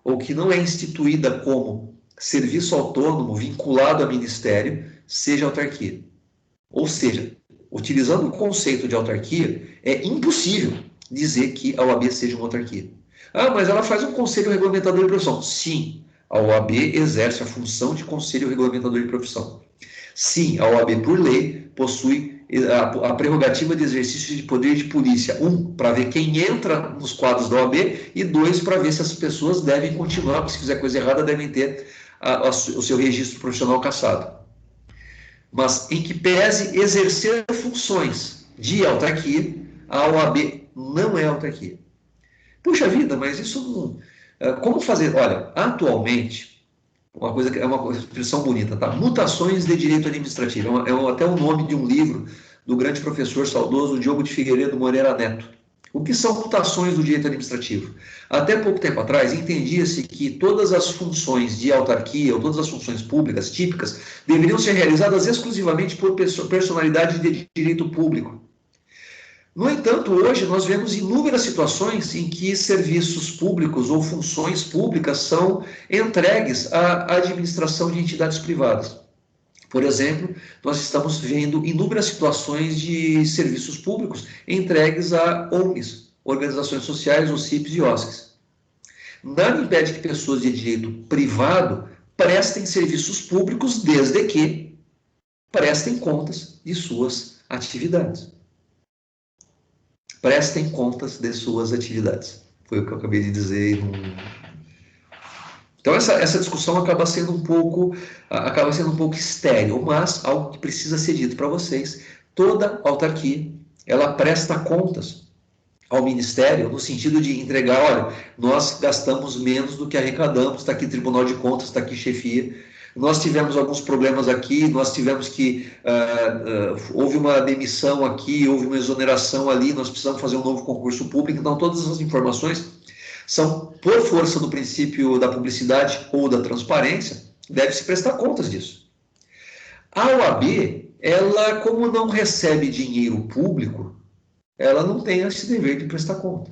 ou que não é instituída como serviço autônomo vinculado a ministério, seja autarquia? Ou seja, utilizando o conceito de autarquia, é impossível dizer que a OAB seja uma autarquia. Ah, mas ela faz um conselho regulamentador de profissão. Sim, a OAB exerce a função de conselho regulamentador de profissão. Sim, a OAB, por lei, possui a prerrogativa de exercício de poder de polícia. 1, para ver quem entra nos quadros da OAB, e 2, para ver se as pessoas devem continuar, porque se fizer coisa errada, devem ter o seu registro profissional cassado. Mas em que pese exercer funções de autarquia, a OAB não é autarquia. Puxa vida, mas isso não... Como fazer? Olha, atualmente, uma coisa que é uma expressão bonita, tá? Mutações de direito administrativo. Até o nome de um livro do grande professor saudoso Diogo de Figueiredo Moreira Neto. O que são mutações do direito administrativo? Até pouco tempo atrás, entendia-se que todas as funções de autarquia, ou todas as funções públicas típicas, deveriam ser realizadas exclusivamente por personalidade de direito público. No entanto, hoje nós vemos inúmeras situações em que serviços públicos ou funções públicas são entregues à administração de entidades privadas. Por exemplo, nós estamos vendo inúmeras situações de serviços públicos entregues a ONGs, organizações sociais, OCIPs e OSCs. Nada impede que pessoas de direito privado prestem serviços públicos desde que prestem contas de suas atividades. Prestem contas de suas atividades. Foi o que eu acabei de dizer. Então, essa discussão acaba sendo um pouco estéril, mas algo que precisa ser dito para vocês. Toda autarquia, ela presta contas ao Ministério, no sentido de entregar, olha, nós gastamos menos do que arrecadamos, está aqui Tribunal de Contas, está aqui chefia, nós tivemos alguns problemas aqui, nós tivemos que, houve uma demissão aqui, houve uma exoneração ali, nós precisamos fazer um novo concurso público, então todas essas informações são, por força do princípio da publicidade ou da transparência, deve-se prestar contas disso. A OAB, ela, como não recebe dinheiro público, ela não tem esse dever de prestar conta.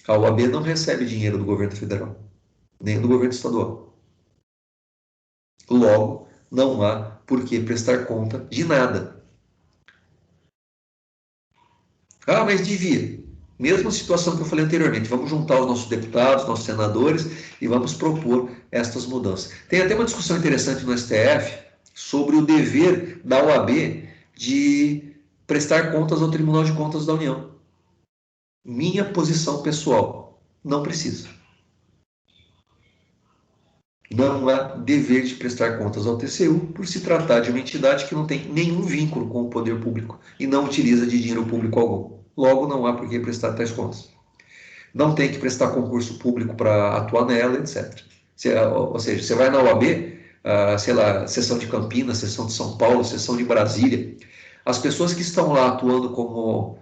A OAB não recebe dinheiro do governo federal, nem do governo estadual. Logo, não há por que prestar conta de nada. Ah, mas devia. Mesma situação que eu falei anteriormente, vamos juntar os nossos deputados, nossos senadores e vamos propor estas mudanças. Tem até uma discussão interessante no STF sobre o dever da OAB de prestar contas ao Tribunal de Contas da União. Minha posição pessoal, não precisa. Não há dever de prestar contas ao TCU por se tratar de uma entidade que não tem nenhum vínculo com o poder público e não utiliza de dinheiro público algum. Logo, não há por que prestar tais contas. Não tem que prestar concurso público para atuar nela, etc. Ou seja, você vai na OAB, sei lá, seção de Campinas, seção de São Paulo, seção de Brasília, as pessoas que estão lá atuando como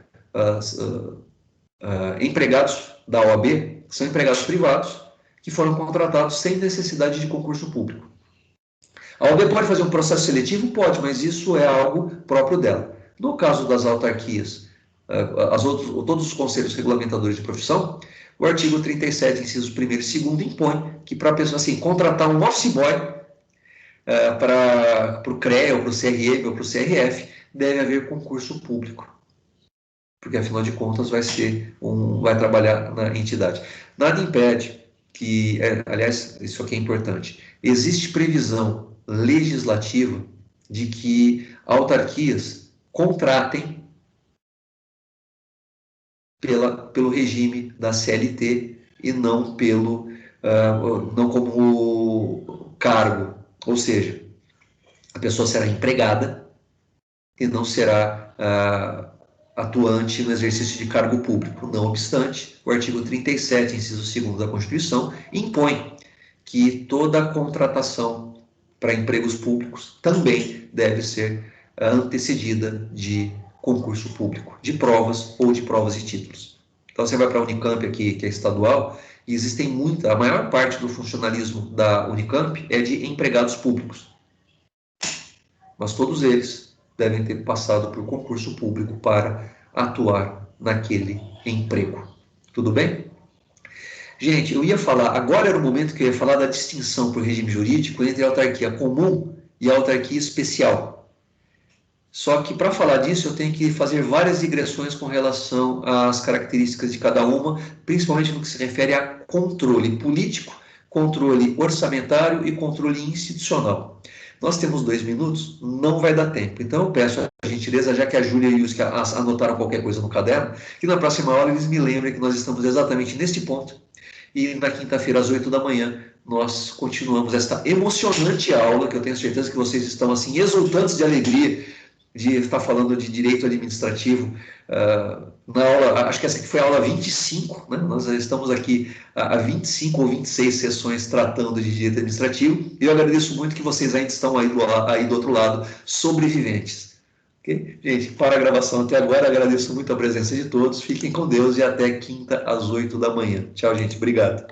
empregados da OAB são empregados privados que foram contratados sem necessidade de concurso público. A OAB pode fazer um processo seletivo? Pode, mas isso é algo próprio dela. No caso das autarquias, todos os conselhos regulamentadores de profissão, o artigo 37, incisos 1º e 2º, impõe que para a pessoa assim, contratar um office boy para o CREA, ou para o CRM, ou para o CRF, deve haver concurso público. Porque, afinal de contas, vai trabalhar na entidade. Nada impede que, aliás, isso aqui é importante, existe previsão legislativa de que autarquias contratem pelo regime da CLT e não como cargo. Ou seja, a pessoa será empregada e não será atuante no exercício de cargo público. Não obstante, o artigo 37, inciso 2º da Constituição, impõe que toda contratação para empregos públicos também deve ser antecedida de concurso público, de provas ou de provas e títulos. Então, você vai para a Unicamp aqui, que é estadual, e existem a maior parte do funcionalismo da Unicamp é de empregados públicos. Mas todos eles devem ter passado por concurso público para atuar naquele emprego. Tudo bem? Gente, eu ia falar, agora era o momento que eu ia falar da distinção por regime jurídico entre a autarquia comum e a autarquia especial. Só que para falar disso eu tenho que fazer várias digressões com relação às características de cada uma, principalmente no que se refere a controle político, controle orçamentário e controle institucional. Nós temos 2 minutos, não vai dar tempo. Então eu peço a gentileza, já que a Júlia e o Yuski anotaram qualquer coisa no caderno, que na próxima aula eles me lembrem que nós estamos exatamente neste ponto. E na quinta-feira, às 8 da manhã, nós continuamos esta emocionante aula, que eu tenho certeza que vocês estão assim exultantes de alegria de estar falando de direito administrativo. Na aula, acho que essa aqui foi a aula 25, né? Nós estamos aqui há 25 ou 26 sessões tratando de direito administrativo, e eu agradeço muito que vocês ainda estão aí do outro lado, sobreviventes. Okay? Gente, para a gravação até agora, agradeço muito a presença de todos, fiquem com Deus e até quinta às 8 da manhã. Tchau, gente, obrigado.